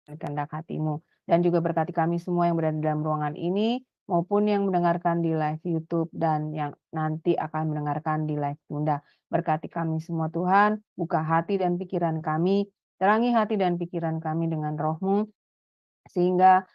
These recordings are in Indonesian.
kehendak hati-Mu. Dan juga berkati kami semua yang berada dalam ruangan ini, maupun yang mendengarkan di live YouTube dan yang nanti akan mendengarkan di live Bunda. Berkati kami semua Tuhan, buka hati dan pikiran kami, terangi hati dan pikiran kami dengan Roh-Mu, sehingga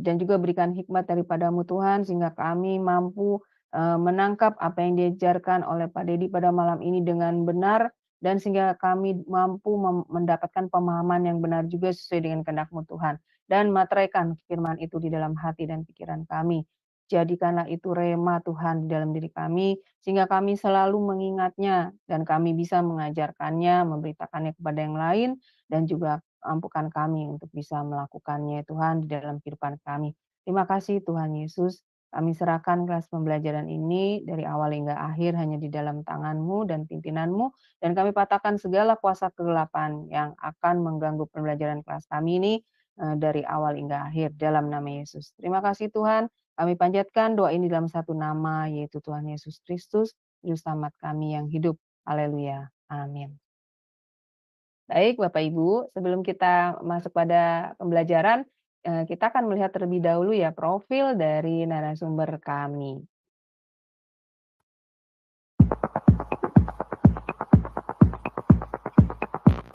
dan juga berikan hikmat daripada-Mu Tuhan, sehingga kami mampu menangkap apa yang diajarkan oleh Pak Dedi pada malam ini dengan benar, dan sehingga kami mampu mendapatkan pemahaman yang benar juga sesuai dengan kehendak-Mu Tuhan. Dan materaikan firman itu di dalam hati dan pikiran kami. Jadikanlah itu rema Tuhan di dalam diri kami, sehingga kami selalu mengingatnya dan kami bisa mengajarkannya, memberitakannya kepada yang lain, dan juga ampukan kami untuk bisa melakukannya Tuhan di dalam kehidupan kami. Terima kasih Tuhan Yesus, kami serahkan kelas pembelajaran ini dari awal hingga akhir hanya di dalam tangan-Mu dan pimpinan-Mu, dan kami patahkan segala kuasa kegelapan yang akan mengganggu pembelajaran kelas kami ini dari awal hingga akhir dalam nama Yesus. Terima kasih Tuhan, kami panjatkan doa ini dalam satu nama, yaitu Tuhan Yesus Kristus, Juru Selamat kami yang hidup. Haleluya. Amin. Baik Bapak Ibu, sebelum kita masuk pada pembelajaran, kita akan melihat terlebih dahulu ya profil dari narasumber kami.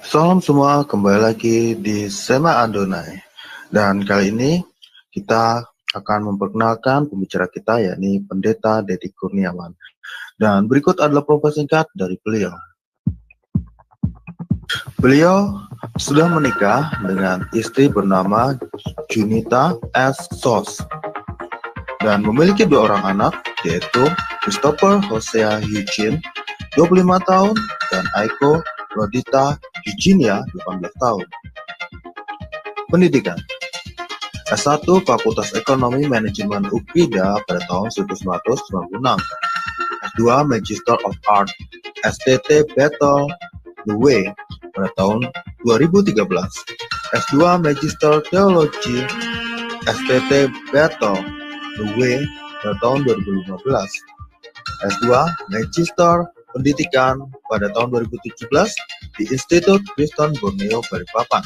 Salam semua, kembali lagi di Sema Adonai. Dan kali ini kita akan memperkenalkan pembicara kita, yakni Pendeta Dedi Kurniawan. Dan berikut adalah profil singkat dari beliau. Beliau sudah menikah dengan istri bernama Junita S. Sos dan memiliki 2 orang anak, yaitu Christopher Hosea Eugene, 25 tahun, dan Aiko Rodita Eugenia, 18 tahun. Pendidikan S1 Fakultas Ekonomi Manajemen UPIDA pada tahun 1996, S2 Magister of Art STT Battle the Way pada tahun 2013, S2 Magister Teologi STT Battle the Way pada tahun 2015, S2 Magister Pendidikan pada tahun 2017 di Institut Kristen Borneo Balikpapan,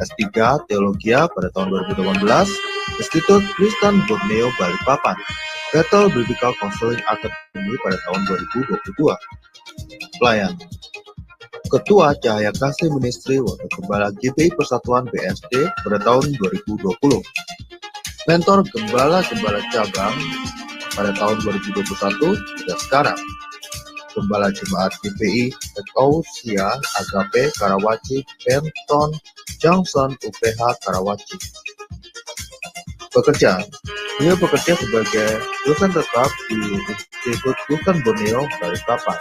S3 Teologia pada tahun 2018, Institut Kristen Borneo Balikpapan, Bethel Biblical Counseling Academy pada tahun 2022. Pelayan Ketua Cahaya Kasih Ministry Wakil Gembala GBI Persatuan BSD pada tahun 2020. Mentor Gembala-Gembala Cabang pada tahun 2021 hingga sekarang. Gembala Jemaat GBI Ekousia Agape Karawaci Benton Johnson UPH Karawaci. Beliau bekerja sebagai dosen tetap di Institut Kristen Borneo Balikpapan.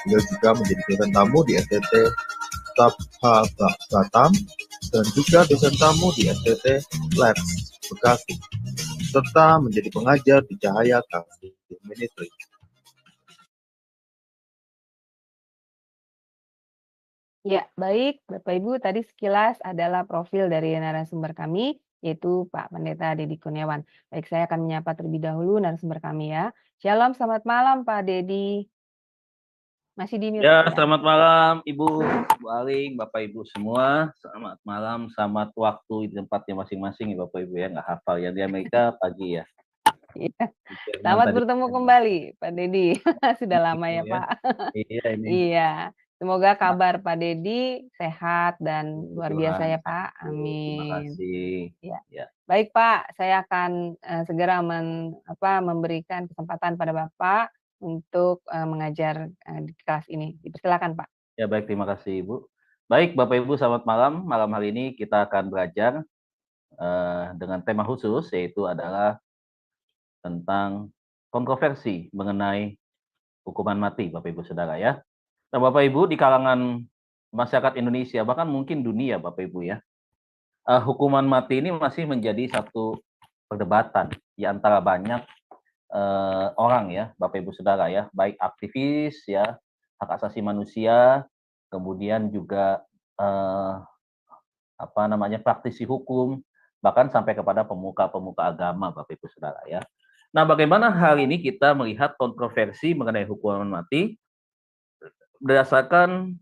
Beliau juga menjadi dosen tamu di STT Tabha Batam dan juga dosen tamu di STT Labs Bekasi, serta menjadi pengajar di Cahaya Kasih Ministry. Ya, baik Bapak Ibu, tadi sekilas adalah profil dari narasumber kami, yaitu Pak Pendeta Dedi Kurniawan. Baik, saya akan menyapa terlebih dahulu narasumber kami ya. Shalom, selamat malam Pak Dedi. Masih di mute Ya, Pak ya? selamat malam Ibu, Bu Aling, Bapak Ibu semua. Selamat malam, selamat waktu di tempatnya masing-masing ya Bapak Ibu ya. Nggak hafal ya, di Amerika pagi ya. Iya. Selamat bertemu kembali Pak Dedi. Sudah lama ya Pak. Iya ini. Iya. Semoga kabar Pak Dedi sehat dan luar biasa ya Pak. Terima Amin. kasih. Ya. Baik Pak, saya akan segera memberikan kesempatan pada Bapak untuk mengajar di kelas ini. Dipersilakan Pak. Ya baik, terima kasih Ibu. Baik Bapak Ibu, selamat malam. Malam hari ini kita akan belajar dengan tema khusus, yaitu adalah tentang kontroversi mengenai hukuman mati, Bapak Ibu Saudara ya. Nah, Bapak Ibu, di kalangan masyarakat Indonesia, bahkan mungkin dunia, Bapak Ibu ya, hukuman mati ini masih menjadi satu perdebatan di antara banyak orang ya, Bapak Ibu Saudara ya, baik aktivis ya, hak asasi manusia, kemudian juga praktisi hukum, bahkan sampai kepada pemuka-pemuka agama, Bapak Ibu Saudara ya. Nah, bagaimana hari ini kita melihat kontroversi mengenai hukuman mati berdasarkan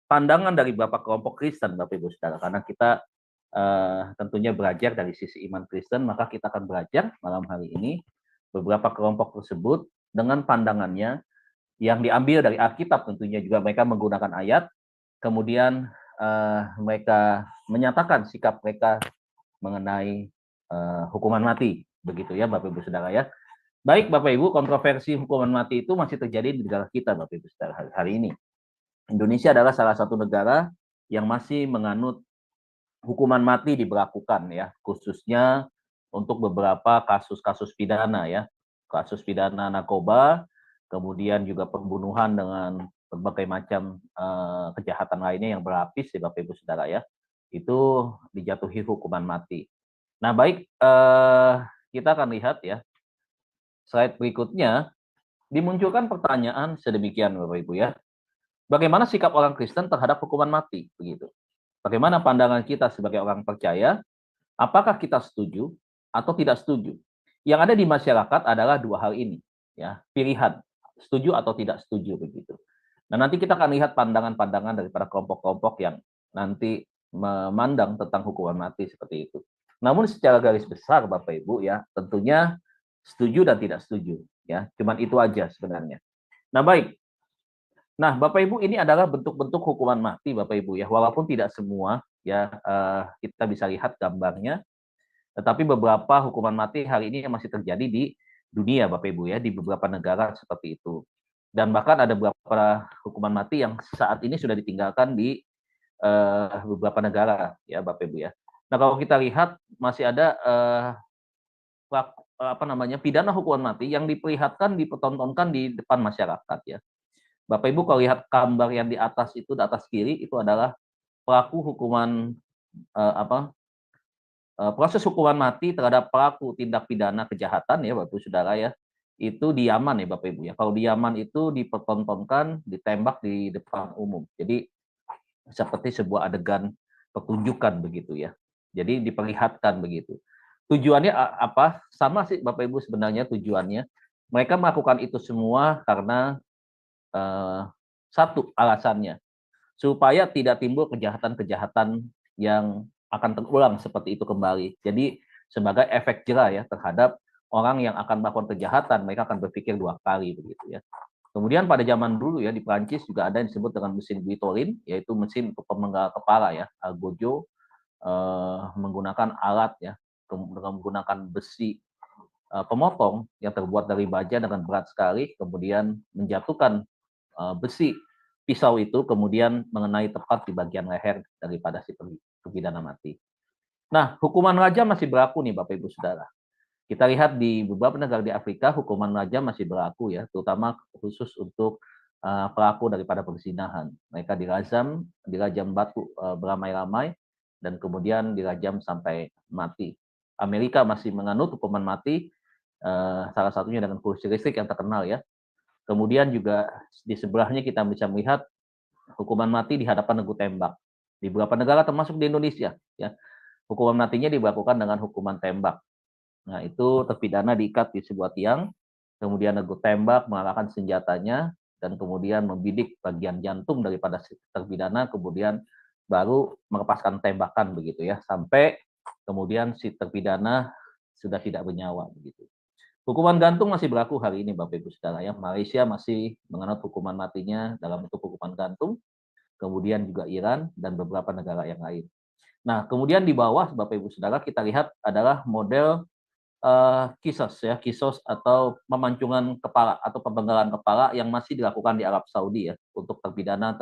pandangan dari beberapa kelompok Kristen, Bapak Ibu Saudara, karena kita tentunya belajar dari sisi iman Kristen, maka kita akan belajar malam hari ini beberapa kelompok tersebut dengan pandangannya yang diambil dari Alkitab, tentunya juga mereka menggunakan ayat, kemudian mereka menyatakan sikap mereka mengenai hukuman mati, begitu ya Bapak Ibu Saudara ya. Baik Bapak Ibu, kontroversi hukuman mati itu masih terjadi di negara kita Bapak Ibu Saudara hari ini. Indonesia adalah salah satu negara yang masih menganut hukuman mati diberlakukan ya, khususnya untuk beberapa kasus-kasus pidana ya, kasus pidana narkoba, kemudian juga pembunuhan dengan berbagai macam kejahatan lainnya yang berlapis ya Bapak Ibu Saudara ya, itu dijatuhi hukuman mati. Nah baik, kita akan lihat ya, slide berikutnya dimunculkan pertanyaan sedemikian Bapak Ibu ya, bagaimana sikap orang Kristen terhadap hukuman mati begitu? Bagaimana pandangan kita sebagai orang percaya? Apakah kita setuju atau tidak setuju? Yang ada di masyarakat adalah dua hal ini, ya, pilihan, setuju atau tidak setuju begitu. Nah, nanti kita akan lihat pandangan-pandangan daripada kelompok-kelompok yang nanti memandang tentang hukuman mati seperti itu. Namun secara garis besar Bapak Ibu ya, tentunya setuju dan tidak setuju, ya. Cuman itu aja sebenarnya. Nah, baik. Nah, Bapak Ibu, ini adalah bentuk-bentuk hukuman mati Bapak Ibu ya, walaupun tidak semua ya, kita bisa lihat gambarnya, tetapi beberapa hukuman mati hari ini yang masih terjadi di dunia Bapak Ibu ya, di beberapa negara seperti itu. Dan bahkan ada beberapa hukuman mati yang saat ini sudah ditinggalkan di beberapa negara ya Bapak Ibu ya. Nah, kalau kita lihat masih ada pidana hukuman mati yang diperlihatkan, dipertontonkan di depan masyarakat ya. Bapak Ibu kalau lihat gambar yang di atas itu, di atas kiri itu adalah pelaku hukuman proses hukuman mati terhadap pelaku tindak pidana kejahatan ya Bapak Ibu Saudara ya. Itu di Yaman ya Bapak Ibu ya. Kalau di Yaman itu dipertontonkan, ditembak di depan umum. Jadi seperti sebuah adegan pertunjukan begitu ya. Jadi diperlihatkan begitu. Tujuannya apa? Sama sih Bapak Ibu sebenarnya tujuannya. Mereka melakukan itu semua karena satu alasannya, supaya tidak timbul kejahatan-kejahatan yang akan terulang seperti itu kembali. Jadi sebagai efek jera ya terhadap orang yang akan melakukan kejahatan, mereka akan berpikir dua kali begitu ya. Kemudian pada zaman dulu ya di Prancis juga ada yang disebut dengan mesin guillotine, yaitu mesin untuk pemenggal kepala ya, algojo, menggunakan alat ya, menggunakan besi pemotong yang terbuat dari baja dengan berat sekali, kemudian menjatuhkan besi pisau itu kemudian mengenai tepat di bagian leher daripada si terpidana mati. Nah, hukuman raja masih berlaku nih Bapak Ibu Saudara. Kita lihat di beberapa negara di Afrika hukuman raja masih berlaku ya, terutama khusus untuk pelaku daripada perzinahan. Mereka dirajam batu beramai-ramai dan kemudian dirajam sampai mati. Amerika masih menganut hukuman mati, salah satunya dengan kursi listrik yang terkenal ya. Kemudian juga di sebelahnya kita bisa melihat hukuman mati di hadapan negu tembak. Di beberapa negara termasuk di Indonesia, ya, hukuman matinya diberlakukan dengan hukuman tembak. Nah, itu terpidana diikat di sebuah tiang, kemudian negu tembak mengarahkan senjatanya, dan kemudian membidik bagian jantung daripada terpidana, kemudian baru melepaskan tembakan begitu ya, sampai kemudian si terpidana sudah tidak bernyawa begitu. Hukuman gantung masih berlaku hari ini Bapak Ibu Saudara ya. Malaysia masih menganut hukuman matinya dalam bentuk hukuman gantung, kemudian juga Iran dan beberapa negara yang lain. Nah, kemudian di bawah Bapak Ibu Saudara kita lihat adalah model kisos ya, kisos atau pemancungan kepala atau pembenggalan kepala yang masih dilakukan di Arab Saudi ya untuk terpidana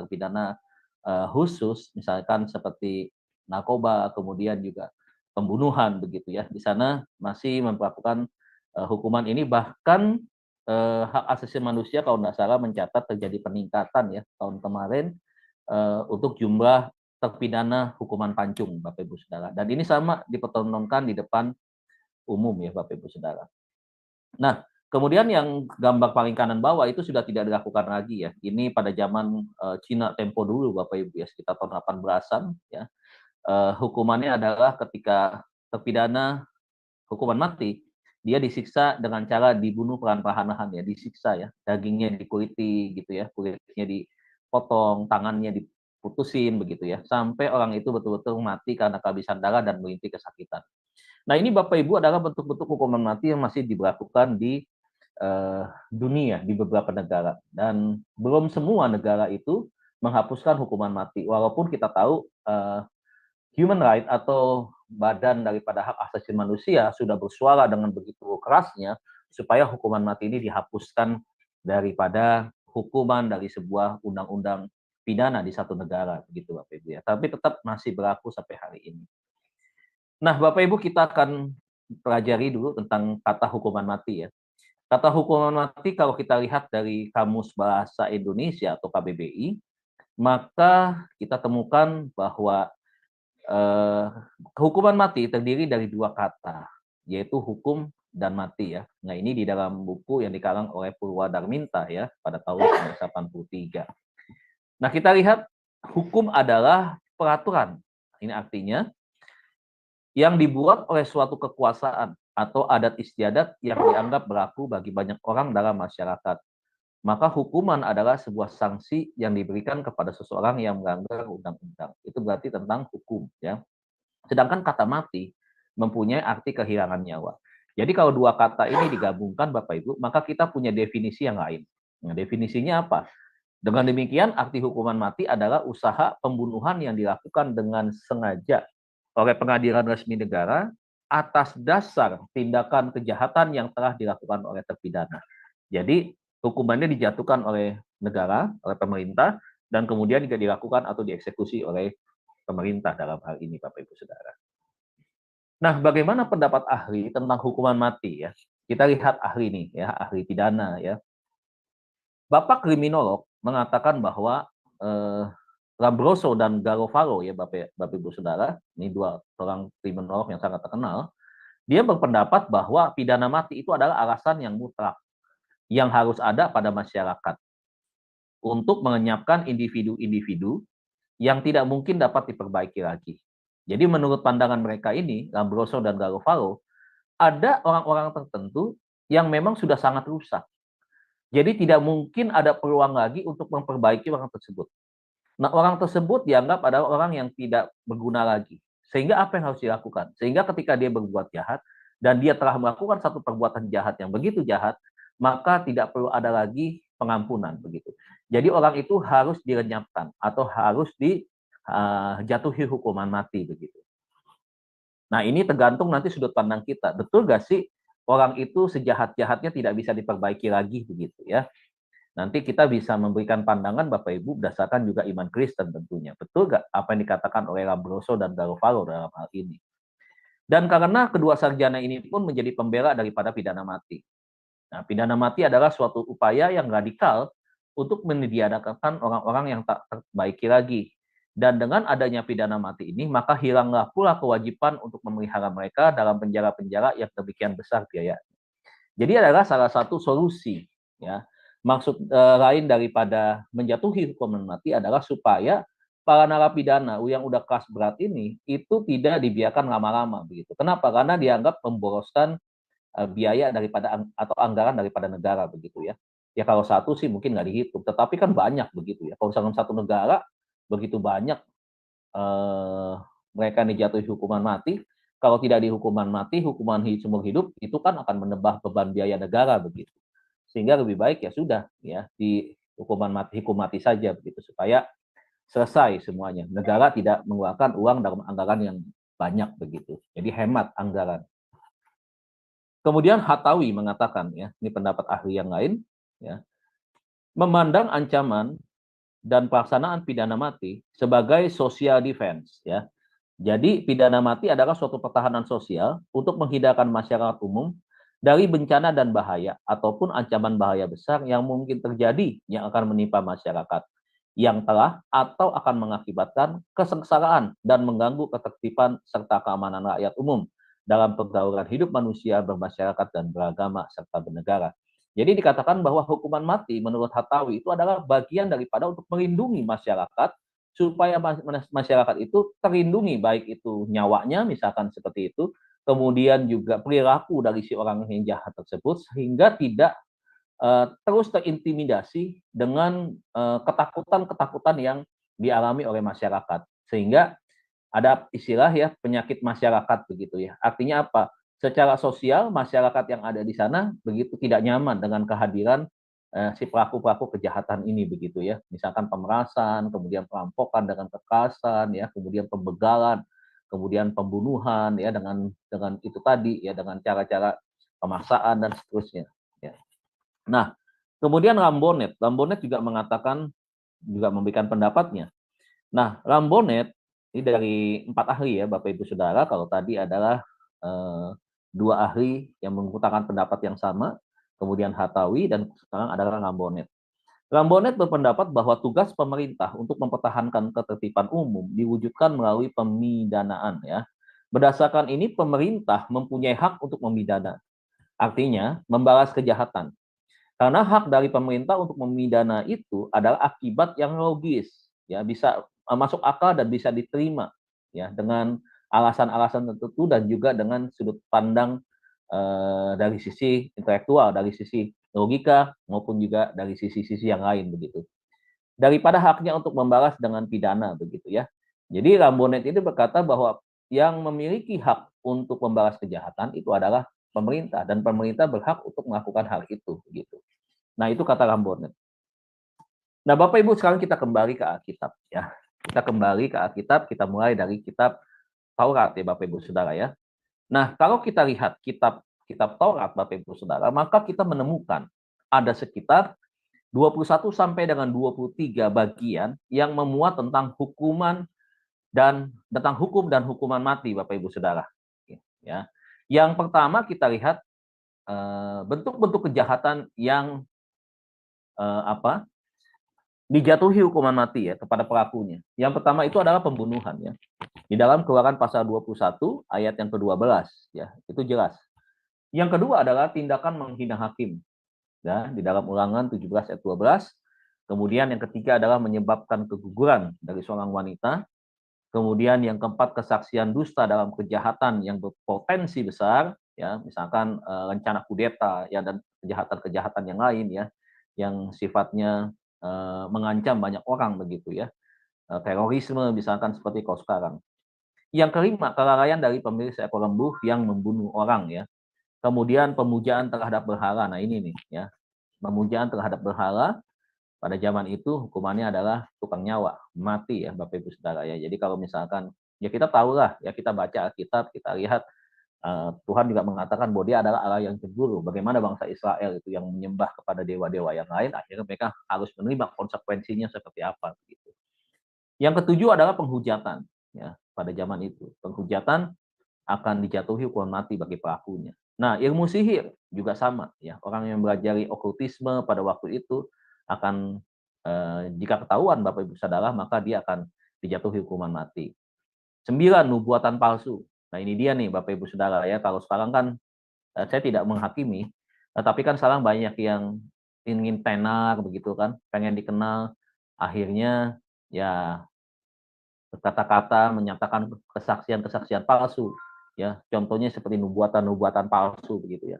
khusus misalkan seperti narkoba, kemudian juga pembunuhan begitu ya. Di sana masih memperlakukan hukuman ini, bahkan hak asasi manusia kalau tidak salah mencatat terjadi peningkatan ya tahun kemarin untuk jumlah terpidana hukuman pancung Bapak Ibu Saudara. Dan ini sama dipertontonkan di depan umum ya Bapak Ibu Saudara. Nah, kemudian yang gambar paling kanan bawah itu sudah tidak dilakukan lagi ya. Ini pada zaman Cina tempo dulu Bapak Ibu ya, sekitar tahun 18-an ya. Hukumannya adalah ketika terpidana hukuman mati, dia disiksa dengan cara dibunuh perlahan-lahan ya, disiksa ya, dagingnya dikuliti gitu ya, kulitnya dipotong, tangannya diputusin begitu ya, sampai orang itu betul-betul mati karena kehabisan darah dan merintih kesakitan. Nah, ini Bapak Ibu adalah bentuk-bentuk hukuman mati yang masih diberlakukan di dunia di beberapa negara, dan belum semua negara itu menghapuskan hukuman mati, walaupun kita tahu human right atau badan daripada hak asasi manusia sudah bersuara dengan begitu kerasnya supaya hukuman mati ini dihapuskan daripada hukuman dari sebuah undang-undang pidana di satu negara begitu Bapak Ibu ya. Tapi tetap masih berlaku sampai hari ini. Nah, Bapak Ibu, kita akan pelajari dulu tentang kata hukuman mati ya. Kata hukuman mati kalau kita lihat dari Kamus Bahasa Indonesia atau KBBI, maka kita temukan bahwa hukuman mati terdiri dari dua kata, yaitu hukum dan mati ya. Nah, ini di dalam buku yang dikarang oleh Purwadarminta ya pada tahun 1983. Nah, kita lihat hukum adalah peraturan. Ini artinya yang dibuat oleh suatu kekuasaan atau adat istiadat yang dianggap berlaku bagi banyak orang dalam masyarakat. Maka hukuman adalah sebuah sanksi yang diberikan kepada seseorang yang melanggar undang-undang. Itu berarti tentang hukum ya. Sedangkan kata mati mempunyai arti kehilangan nyawa. Jadi kalau dua kata ini digabungkan Bapak Ibu, maka kita punya definisi yang lain. Nah, definisinya apa? Dengan demikian, arti hukuman mati adalah usaha pembunuhan yang dilakukan dengan sengaja oleh pengadilan resmi negara atas dasar tindakan kejahatan yang telah dilakukan oleh terpidana. Jadi, hukumannya dijatuhkan oleh negara, oleh pemerintah, dan kemudian juga dilakukan atau dieksekusi oleh pemerintah dalam hal ini, Bapak Ibu Saudara. Nah, bagaimana pendapat ahli tentang hukuman mati ya? Kita lihat ahli nih ya, ahli pidana ya. Bapak kriminolog mengatakan bahwa Lombroso dan Garofalo ya Bapak Ibu Saudara, ini dua orang kriminolog yang sangat terkenal, dia berpendapat bahwa pidana mati itu adalah alasan yang mutlak yang harus ada pada masyarakat untuk mengenyapkan individu-individu yang tidak mungkin dapat diperbaiki lagi. Jadi menurut pandangan mereka ini, Lombroso dan Garofalo, ada orang-orang tertentu yang memang sudah sangat rusak. Jadi tidak mungkin ada peluang lagi untuk memperbaiki orang tersebut. Nah, orang tersebut dianggap adalah orang yang tidak berguna lagi. Sehingga apa yang harus dilakukan? Sehingga ketika dia berbuat jahat, dan dia telah melakukan satu perbuatan jahat yang begitu jahat, maka tidak perlu ada lagi pengampunan begitu. Jadi orang itu harus dilenyapkan atau harus dijatuhi hukuman mati begitu. Nah, ini tergantung nanti sudut pandang kita. Betul gak sih orang itu sejahat-jahatnya tidak bisa diperbaiki lagi begitu ya? Nanti kita bisa memberikan pandangan Bapak Ibu berdasarkan juga iman Kristen tentunya. Betul nggak apa yang dikatakan oleh Lombroso dan Garofalo dalam hal ini? Dan karena kedua sarjana ini pun menjadi pembela daripada pidana mati. Nah, pidana mati adalah suatu upaya yang radikal untuk meniadakan orang-orang yang tak terbaiki lagi. Dan dengan adanya pidana mati ini, maka hilanglah pula kewajiban untuk memelihara mereka dalam penjara-penjara yang demikian besar biaya. Jadi adalah salah satu solusi ya. Maksud lain daripada menjatuhi hukuman mati adalah supaya para narapidana yang udah kelas berat ini itu tidak dibiarkan lama-lama begitu. Kenapa? Karena dianggap memboroskan biaya daripada atau anggaran daripada negara begitu ya. Ya kalau satu sih mungkin nggak dihitung, tetapi kan banyak begitu ya. Kalau misalkan satu negara begitu banyak mereka dijatuhi hukuman mati, kalau tidak dihukuman mati, hukuman seumur hidup itu kan akan menambah beban biaya negara begitu. Sehingga lebih baik ya sudah ya di hukum mati saja begitu supaya selesai semuanya. Negara tidak mengeluarkan uang dalam anggaran yang banyak begitu. Jadi hemat anggaran. Kemudian Hatawi mengatakan ya, ini pendapat ahli yang lain ya, memandang ancaman dan pelaksanaan pidana mati sebagai social defense ya. Jadi pidana mati adalah suatu pertahanan sosial untuk menghindarkan masyarakat umum dari bencana dan bahaya ataupun ancaman bahaya besar yang mungkin terjadi yang akan menimpa masyarakat yang telah atau akan mengakibatkan kesengsaraan dan mengganggu ketertiban serta keamanan rakyat umum dalam pergaulan hidup manusia bermasyarakat dan beragama serta bernegara. Jadi dikatakan bahwa hukuman mati menurut Hatawi itu adalah bagian daripada untuk melindungi masyarakat supaya masyarakat itu terlindungi baik itu nyawanya misalkan seperti itu, kemudian juga perilaku dari si orang yang jahat tersebut sehingga tidak terus terintimidasi dengan ketakutan-ketakutan yang dialami oleh masyarakat. Sehingga ada istilah ya penyakit masyarakat begitu ya. Artinya apa? Secara sosial masyarakat yang ada di sana begitu tidak nyaman dengan kehadiran si pelaku-pelaku kejahatan ini begitu ya. Misalkan pemerasan, kemudian perampokan dengan kekerasan ya, kemudian pembegalan, kemudian pembunuhan ya dengan itu tadi ya dengan cara-cara pemaksaan dan seterusnya ya. Nah, kemudian Lambonet juga mengatakan juga memberikan pendapatnya. Nah, Lambonet ini dari 4 ahli ya, Bapak Ibu Saudara. Kalau tadi adalah 2 ahli yang mengutarakan pendapat yang sama, kemudian Hatawi dan sekarang adalah Lambonet. Lambonet berpendapat bahwa tugas pemerintah untuk mempertahankan ketertiban umum diwujudkan melalui pemidanaan ya. Berdasarkan ini pemerintah mempunyai hak untuk memidana. Artinya membalas kejahatan. Karena hak dari pemerintah untuk memidana itu adalah akibat yang logis, ya bisa masuk akal dan bisa diterima, ya dengan alasan-alasan tertentu dan juga dengan sudut pandang dari sisi intelektual, dari sisi logika maupun juga dari sisi-sisi yang lain begitu. Daripada haknya untuk membalas dengan pidana begitu ya. Jadi Lambonet itu berkata bahwa yang memiliki hak untuk membalas kejahatan itu adalah pemerintah dan pemerintah berhak untuk melakukan hal itu begitu. Nah, itu kata Lambonet. Nah, Bapak Ibu, sekarang kita kembali ke Alkitab ya. Kita kembali ke Alkitab, kita mulai dari kitab Taurat ya Bapak Ibu Saudara ya. Nah, kalau kita lihat kitab Taurat Bapak Ibu Saudara, maka kita menemukan ada sekitar 21 sampai dengan 23 bagian yang memuat tentang hukuman dan tentang hukum dan hukuman mati Bapak Ibu Saudara. Ya. Yang pertama kita lihat bentuk-bentuk kejahatan yang dijatuhi hukuman mati ya kepada pelakunya. Yang pertama itu adalah pembunuhan ya. Di dalam Keluaran pasal 21 ayat yang ke-12 ya, itu jelas. Yang kedua adalah tindakan menghina hakim. Ya, di dalam Ulangan 17 ayat 12. Kemudian yang ketiga adalah menyebabkan keguguran dari seorang wanita. Kemudian yang keempat kesaksian dusta dalam kejahatan yang berpotensi besar ya, misalkan rencana kudeta ya dan kejahatan-kejahatan yang lain ya yang sifatnya mengancam banyak orang begitu ya. Terorisme misalkan seperti kalau sekarang. Yang kelima, kelalaian dari pemilik seekor lembu yang membunuh orang ya. Kemudian pemujaan terhadap berhala. Nah, ini nih ya. Pemujaan terhadap berhala pada zaman itu hukumannya adalah tukang nyawa, mati ya Bapak Ibu Saudara ya. Jadi kalau misalkan ya kita tahulah ya kita baca Alkitab, kita lihat Tuhan juga mengatakan bahwa dia adalah Allah yang cemburu. Bagaimana bangsa Israel itu yang menyembah kepada dewa-dewa yang lain, akhirnya mereka harus menerima konsekuensinya seperti apa. Gitu. Yang ketujuh adalah penghujatan. Ya, pada zaman itu, penghujatan akan dijatuhi hukuman mati bagi pelakunya. Nah, ilmu sihir juga sama. Ya, orang yang belajar okultisme pada waktu itu akan jika ketahuan Bapak Ibu Saudara, maka dia akan dijatuhi hukuman mati. 9, nubuatan palsu. Nah, ini dia nih Bapak Ibu Saudara ya. Kalau sekarang kan saya tidak menghakimi, tapi kan sekarang banyak yang ingin tenar begitu kan, pengen dikenal, akhirnya ya berkata-kata menyatakan kesaksian-kesaksian palsu ya. Contohnya seperti nubuatan-nubuatan palsu begitu ya.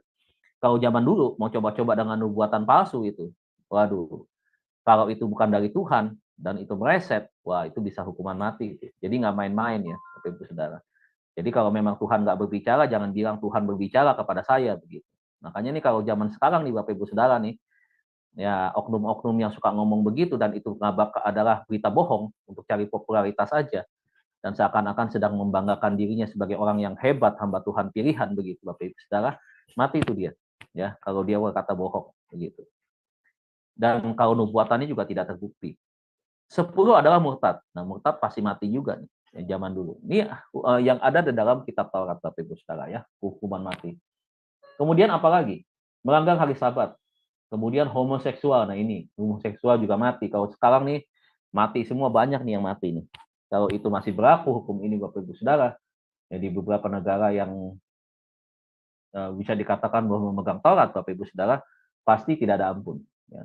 Kalau zaman dulu mau coba-coba dengan nubuatan palsu itu, waduh, kalau itu bukan dari Tuhan dan itu meleset, wah itu bisa hukuman mati. Jadi nggak main-main ya, Bapak Ibu Saudara. Jadi kalau memang Tuhan nggak berbicara, jangan bilang Tuhan berbicara kepada saya begitu. Makanya nih kalau zaman sekarang nih Bapak Ibu Saudara nih, ya oknum-oknum yang suka ngomong begitu dan itu adalah berita bohong untuk cari popularitas saja dan seakan-akan sedang membanggakan dirinya sebagai orang yang hebat, hamba Tuhan pilihan begitu Bapak Ibu Saudara, mati itu dia. Ya, kalau dia berkata bohong begitu. Dan kalau nubuatannya juga tidak terbukti. 10 adalah murtad. Nah, murtad pasti mati juga nih. Zaman dulu. Ini yang ada di dalam kitab Taurat Bapak Ibu Saudara ya, hukuman mati. Kemudian apa lagi? Melanggar hari Sabat. Kemudian homoseksual. Nah, ini homoseksual juga mati. Kalau sekarang nih mati semua, banyak nih yang mati nih. Kalau itu masih berlaku hukum ini Bapak Ibu Saudara, ya, di beberapa negara yang bisa dikatakan bahwa memegang Taurat Bapak Ibu Saudara, pasti tidak ada ampun ya.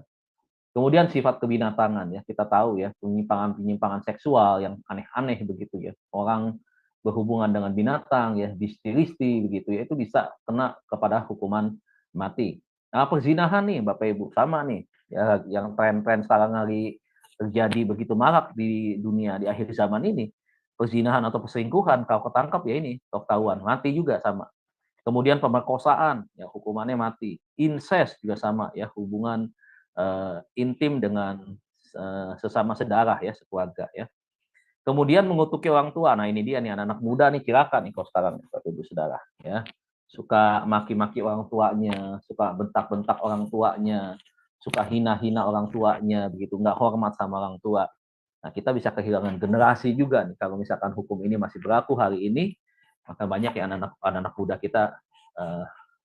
Kemudian sifat kebinatangan ya, kita tahu ya, penyimpangan seksual yang aneh-aneh begitu ya. Orang berhubungan dengan binatang ya, listi begitu ya, itu bisa kena kepada hukuman mati. Nah, perzinahan nih Bapak Ibu sama nih ya, yang tren-tren sekarang lagi terjadi begitu marak di dunia di akhir zaman ini, perzinahan atau perselingkuhan, kalau ketangkap ya ini ketahuan, mati juga sama. Kemudian pemerkosaan, ya hukumannya mati. Incest juga sama, ya hubungan intim dengan sesama sedarah ya, sekeluarga ya. Kemudian mengutuki orang tua. Nah, ini dia nih anak-anak muda nih cilaka nih kalau sekarang Bapak Ibu Saudara ya. Suka maki-maki orang tuanya, suka bentak-bentak orang tuanya, suka hina-hina orang tuanya begitu, nggak hormat sama orang tua. Nah, kita bisa kehilangan generasi juga nih kalau misalkan hukum ini masih berlaku hari ini, maka banyak ya anak-anak muda kita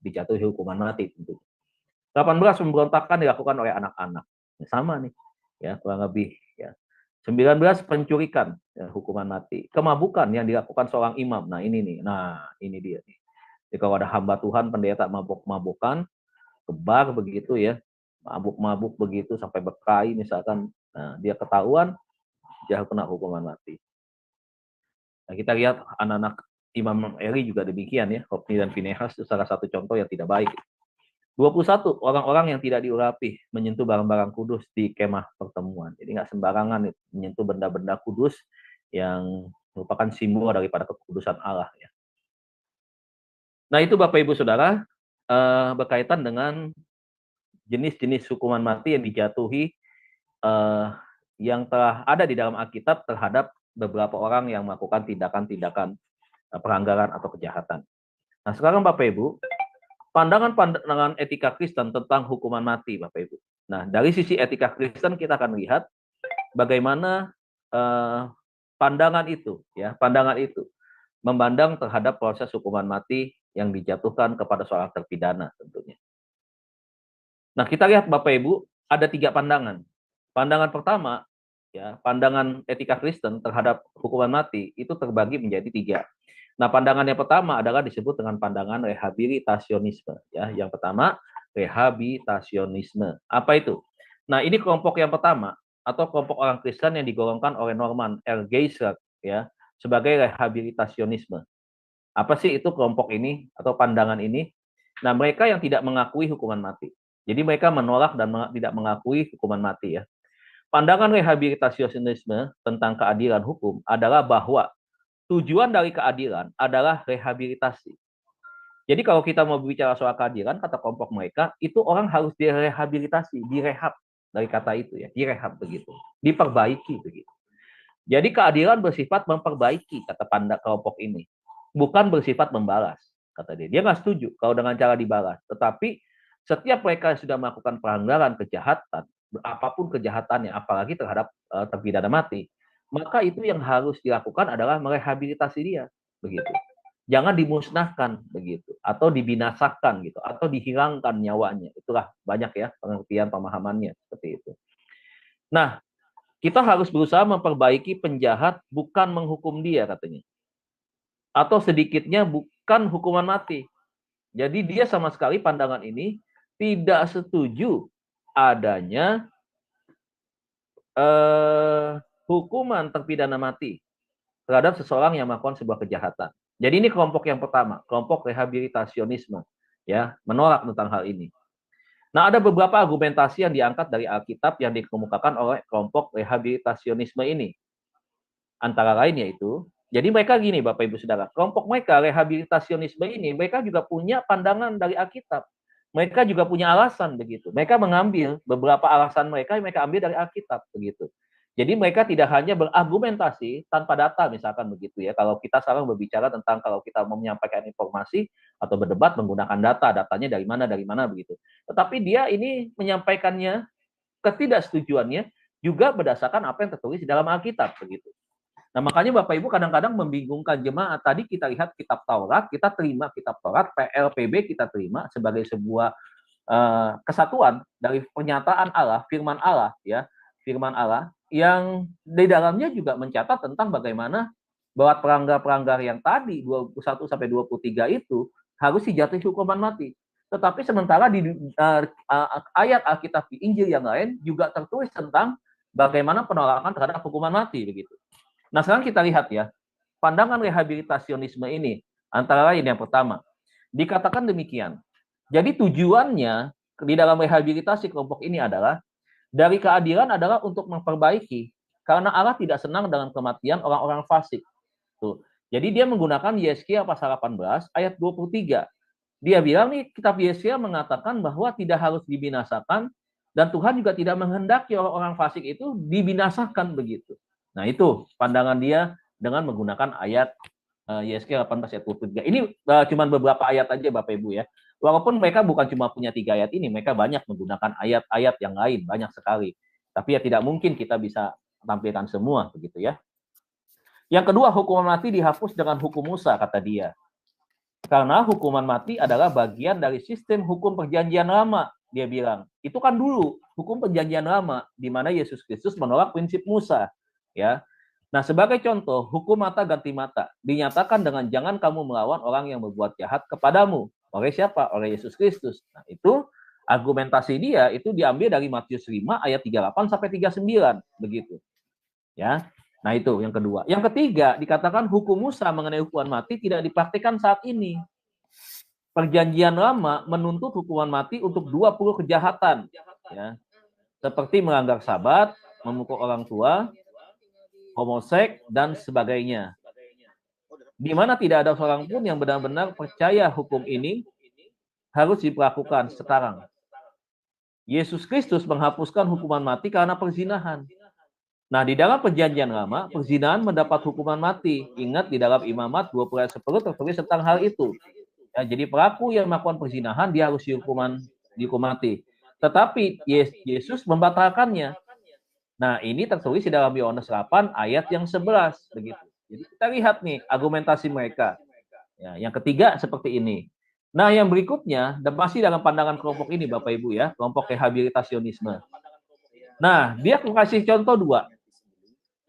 dijatuhi hukuman mati tentu. 18 pemberontakan dilakukan oleh anak-anak. Sama nih, ya kurang lebih ya. 19 pencurikan, ya, hukuman mati. Kemabukan yang dilakukan seorang imam. Nah, ini nih. Nah, ini dia nih. Jadi kalau ada hamba Tuhan, pendeta mabuk-mabukan, kebar begitu ya, mabuk-mabuk begitu sampai berkelahi misalkan, nah, dia ketahuan, dia kena hukuman mati. Nah, kita lihat anak-anak Imam Eri juga demikian ya, Hofni dan Finehas itu salah satu contoh yang tidak baik. 21 orang-orang yang tidak diurapi menyentuh barang-barang kudus di kemah pertemuan. Jadi nggak sembarangan menyentuh benda-benda kudus yang merupakan simbol daripada kekudusan Allah ya. Nah, itu Bapak Ibu Saudara berkaitan dengan jenis-jenis hukuman mati yang dijatuhi yang telah ada di dalam Alkitab terhadap beberapa orang yang melakukan tindakan-tindakan pelanggaran atau kejahatan. Nah, sekarang Bapak Ibu, pandangan etika Kristen tentang hukuman mati, Bapak Ibu. Nah, dari sisi etika Kristen kita akan lihat bagaimana pandangan itu memandang terhadap proses hukuman mati yang dijatuhkan kepada seorang terpidana tentunya. Nah, kita lihat Bapak Ibu, ada 3 pandangan. Pandangan pertama, ya, pandangan etika Kristen terhadap hukuman mati itu terbagi menjadi 3. Nah, pandangan yang pertama adalah disebut dengan pandangan rehabilitasionisme. Ya, yang pertama rehabilitasionisme. Apa itu? Nah, ini kelompok yang pertama atau kelompok orang Kristen yang digolongkan oleh Norman L. Geisler ya sebagai rehabilitasionisme. Apa sih itu kelompok ini atau pandangan ini? Nah, mereka yang tidak mengakui hukuman mati. Jadi mereka menolak dan tidak mengakui hukuman mati ya. Pandangan rehabilitasionisme tentang keadilan hukum adalah bahwa tujuan dari keadilan adalah rehabilitasi. Jadi kalau kita mau bicara soal keadilan, kata kelompok mereka, itu orang harus direhabilitasi, direhab, dari kata itu ya, direhab begitu, diperbaiki begitu. Jadi keadilan bersifat memperbaiki, kata kelompok ini, bukan bersifat membalas, kata dia. Dia nggak setuju kalau dengan cara dibalas, tetapi setiap mereka yang sudah melakukan pelanggaran kejahatan, apapun kejahatannya, apalagi terhadap terpidana mati, maka itu yang harus dilakukan adalah merehabilitasi dia, begitu. Jangan dimusnahkan begitu, atau dibinasakan gitu, atau dihilangkan nyawanya. Itulah banyak ya pengertian pemahamannya seperti itu. Nah, kita harus berusaha memperbaiki penjahat, bukan menghukum dia katanya. Atau sedikitnya bukan hukuman mati. Jadi dia sama sekali pandangan ini tidak setuju adanya hukuman terpidana mati terhadap seseorang yang melakukan sebuah kejahatan. Jadi ini kelompok yang pertama, kelompok rehabilitasionisme, ya, menolak tentang hal ini. Nah, ada beberapa argumentasi yang diangkat dari Alkitab yang dikemukakan oleh kelompok rehabilitasionisme ini. Antara lain yaitu, jadi mereka gini Bapak Ibu Saudara, kelompok mereka rehabilitasionisme ini, mereka juga punya pandangan dari Alkitab. Mereka juga punya alasan begitu. Mereka mengambil beberapa alasan mereka ambil dari Alkitab begitu. Jadi mereka tidak hanya berargumentasi tanpa data misalkan begitu ya. Kalau kita sekarang berbicara tentang kalau kita mau menyampaikan informasi atau berdebat menggunakan data, datanya dari mana begitu. Tetapi dia ini menyampaikannya ketidaksetujuannya juga berdasarkan apa yang tertulis di dalam Alkitab begitu. Nah, makanya Bapak Ibu kadang-kadang membingungkan jemaat. Tadi kita lihat kitab Taurat, kita terima kitab Taurat, PLPB kita terima sebagai sebuah kesatuan dari pernyataan Allah, firman Allah ya, firman Allah yang di dalamnya juga mencatat tentang bagaimana bahwa pelanggar-pelanggar yang tadi 21 sampai 23 itu harus dijatuhi hukuman mati. Tetapi sementara di ayat Alkitab di Injil yang lain juga tertulis tentang bagaimana penolakan terhadap hukuman mati begitu. Nah, sekarang kita lihat ya, pandangan rehabilitasionisme ini antara lain yang pertama, dikatakan demikian. Jadi tujuannya di dalam rehabilitasi kelompok ini adalah dari keadilan adalah untuk memperbaiki. Karena Allah tidak senang dengan kematian orang-orang fasik. Tuh. Jadi dia menggunakan Yesaya pasal 18 ayat 23. Dia bilang nih, kitab Yesaya mengatakan bahwa tidak harus dibinasakan, dan Tuhan juga tidak menghendaki orang-orang fasik itu dibinasakan begitu. Nah itu pandangan dia dengan menggunakan ayat Yesaya 18 ayat 23. Ini cuma beberapa ayat aja Bapak Ibu ya. Walaupun mereka bukan cuma punya 3 ayat ini, mereka banyak menggunakan ayat-ayat yang lain, banyak sekali. Tapi ya tidak mungkin kita bisa tampilkan semua begitu ya. Yang kedua, hukuman mati dihapus dengan hukum Musa, kata dia. Karena hukuman mati adalah bagian dari sistem hukum perjanjian lama, dia bilang. Itu kan dulu hukum perjanjian lama, di mana Yesus Kristus menolak prinsip Musa. Ya. Nah, sebagai contoh, hukum mata ganti mata dinyatakan dengan jangan kamu melawan orang yang berbuat jahat kepadamu. Oleh siapa? Oleh Yesus Kristus. Nah, itu argumentasi dia itu diambil dari Matius 5 ayat 38 sampai 39 begitu. Ya. Nah, itu yang kedua. Yang ketiga, dikatakan hukum Musa mengenai hukuman mati tidak dipraktikkan saat ini. Perjanjian lama menuntut hukuman mati untuk 20 kejahatan, ya. Seperti melanggar sabat, memukul orang tua, homoseks, dan sebagainya. Di mana tidak ada seorang pun yang benar-benar percaya hukum ini harus diperlakukan sekarang. Yesus Kristus menghapuskan hukuman mati karena perzinahan. Nah, di dalam perjanjian lama, perzinahan mendapat hukuman mati. Ingat di dalam Imamat 20 ayat 10 tertulis tentang hal itu. Ya, jadi pelaku yang melakukan perzinahan dia harus dihukum mati. Tetapi Yesus membatalkannya. Nah, ini tertulis di dalam Yohanes 8 ayat yang 11 begitu. Jadi kita lihat nih argumentasi mereka. Ya, yang ketiga seperti ini. Nah, yang berikutnya dan masih dalam pandangan kelompok ini Bapak Ibu ya, kelompok rehabilitasionisme. Nah, dia kasih contoh 2.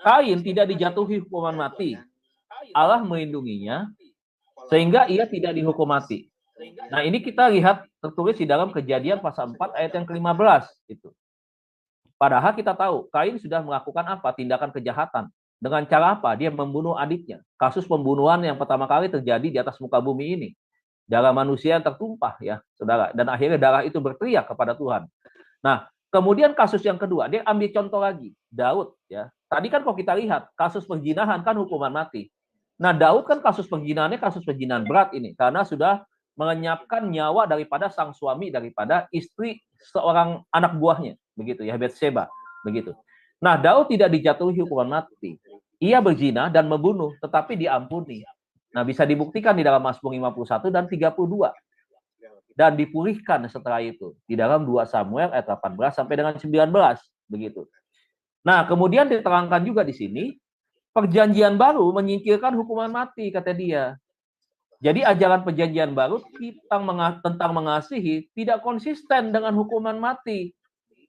Kain tidak dijatuhi hukuman mati. Allah melindunginya sehingga ia tidak dihukum mati. Nah, ini kita lihat tertulis di dalam Kejadian pasal 4 ayat yang ke-15 itu. Padahal kita tahu Kain sudah melakukan apa? Tindakan kejahatan. Dengan cara apa? Dia membunuh adiknya. Kasus pembunuhan yang pertama kali terjadi di atas muka bumi ini. Darah manusia yang tertumpah ya, Saudara. Dan akhirnya darah itu berteriak kepada Tuhan. Nah, kemudian kasus yang kedua, dia ambil contoh lagi, Daud ya. Tadi kan kalau kita lihat kasus perzinahan kan hukuman mati. Nah, Daud kan kasus perzinahannya kasus perzinahan berat ini karena sudah mengenyapkan nyawa daripada sang suami, daripada istri seorang anak buahnya, begitu ya, Batseba, begitu. Nah, Daud tidak dijatuhi hukuman mati. Ia berzina dan membunuh, tetapi diampuni. Nah, bisa dibuktikan di dalam Mazmur 51 dan 32. Dan dipulihkan setelah itu di dalam 2 Samuel ayat 18 sampai dengan 19 begitu. Nah, kemudian diterangkan juga di sini perjanjian baru menyingkirkan hukuman mati kata dia. Jadi ajaran perjanjian baru tentang mengasihi tidak konsisten dengan hukuman mati.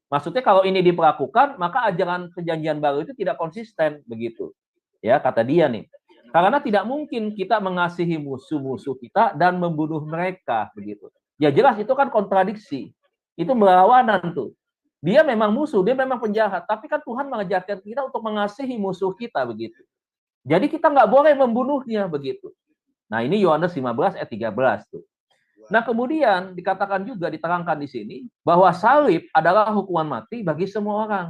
Maksudnya kalau ini diperlakukan maka ajaran perjanjian baru itu tidak konsisten begitu. Ya, kata dia nih. Karena tidak mungkin kita mengasihi musuh-musuh kita dan membunuh mereka begitu. Ya jelas itu kan kontradiksi. Itu berlawanan tuh. Dia memang musuh, dia memang penjahat. Tapi kan Tuhan mengajarkan kita untuk mengasihi musuh kita begitu. Jadi kita nggak boleh membunuhnya begitu. Nah ini Yohanes 15 ayat 13 tuh. Nah kemudian dikatakan juga diterangkan di sini bahwa salib adalah hukuman mati bagi semua orang.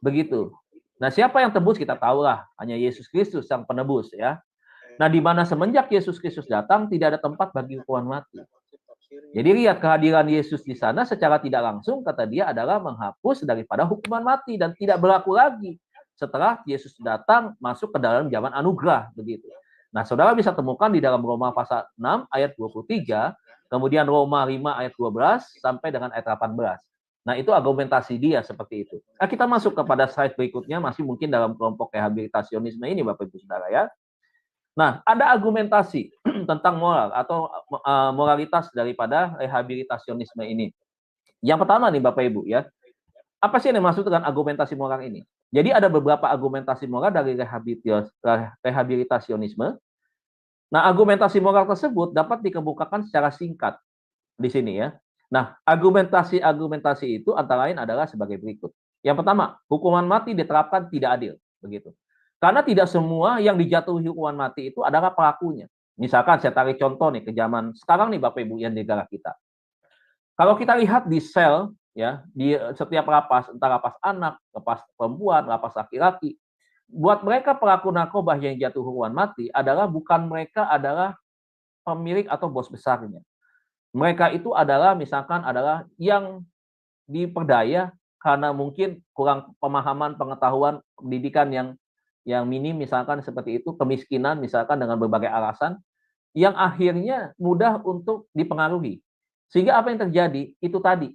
Begitu. Nah siapa yang tebus kita tahulah. Hanya Yesus Kristus yang penebus ya. Nah di mana semenjak Yesus Kristus datang tidak ada tempat bagi hukuman mati. Jadi lihat kehadiran Yesus di sana secara tidak langsung kata dia adalah menghapus daripada hukuman mati dan tidak berlaku lagi setelah Yesus datang masuk ke dalam zaman anugerah begitu. Nah, Saudara bisa temukan di dalam Roma pasal 6 ayat 23, kemudian Roma 5 ayat 12 sampai dengan ayat 18. Nah, itu argumentasi dia seperti itu. Nah, kita masuk kepada slide berikutnya masih mungkin dalam kelompok rehabilitasionisme ini Bapak Ibu Saudara ya. Nah, ada argumentasi tentang moral atau moralitas daripada rehabilitasionisme ini. Yang pertama nih Bapak Ibu ya, apa sih yang dimaksud dengan argumentasi moral ini? Jadi ada beberapa argumentasi moral dari rehabilitasionisme. Nah, argumentasi moral tersebut dapat dikemukakan secara singkat di sini ya. Nah, argumentasi itu antara lain adalah sebagai berikut. Yang pertama, hukuman mati diterapkan tidak adil, begitu. Karena tidak semua yang dijatuhi hukuman mati itu adalah pelakunya. Misalkan saya tarik contoh nih ke zaman sekarang nih Bapak Ibu yang di negara kita. Kalau kita lihat di sel ya, di setiap lapas, entah lapas anak, lapas perempuan, lapas laki-laki, buat mereka pelaku narkoba yang jatuh hukuman mati adalah bukan mereka adalah pemilik atau bos besarnya. Mereka itu adalah misalkan adalah yang diperdaya karena mungkin kurang pemahaman, pengetahuan, pendidikan yang minim misalkan seperti itu, kemiskinan misalkan dengan berbagai alasan yang akhirnya mudah untuk dipengaruhi. Sehingga apa yang terjadi itu tadi,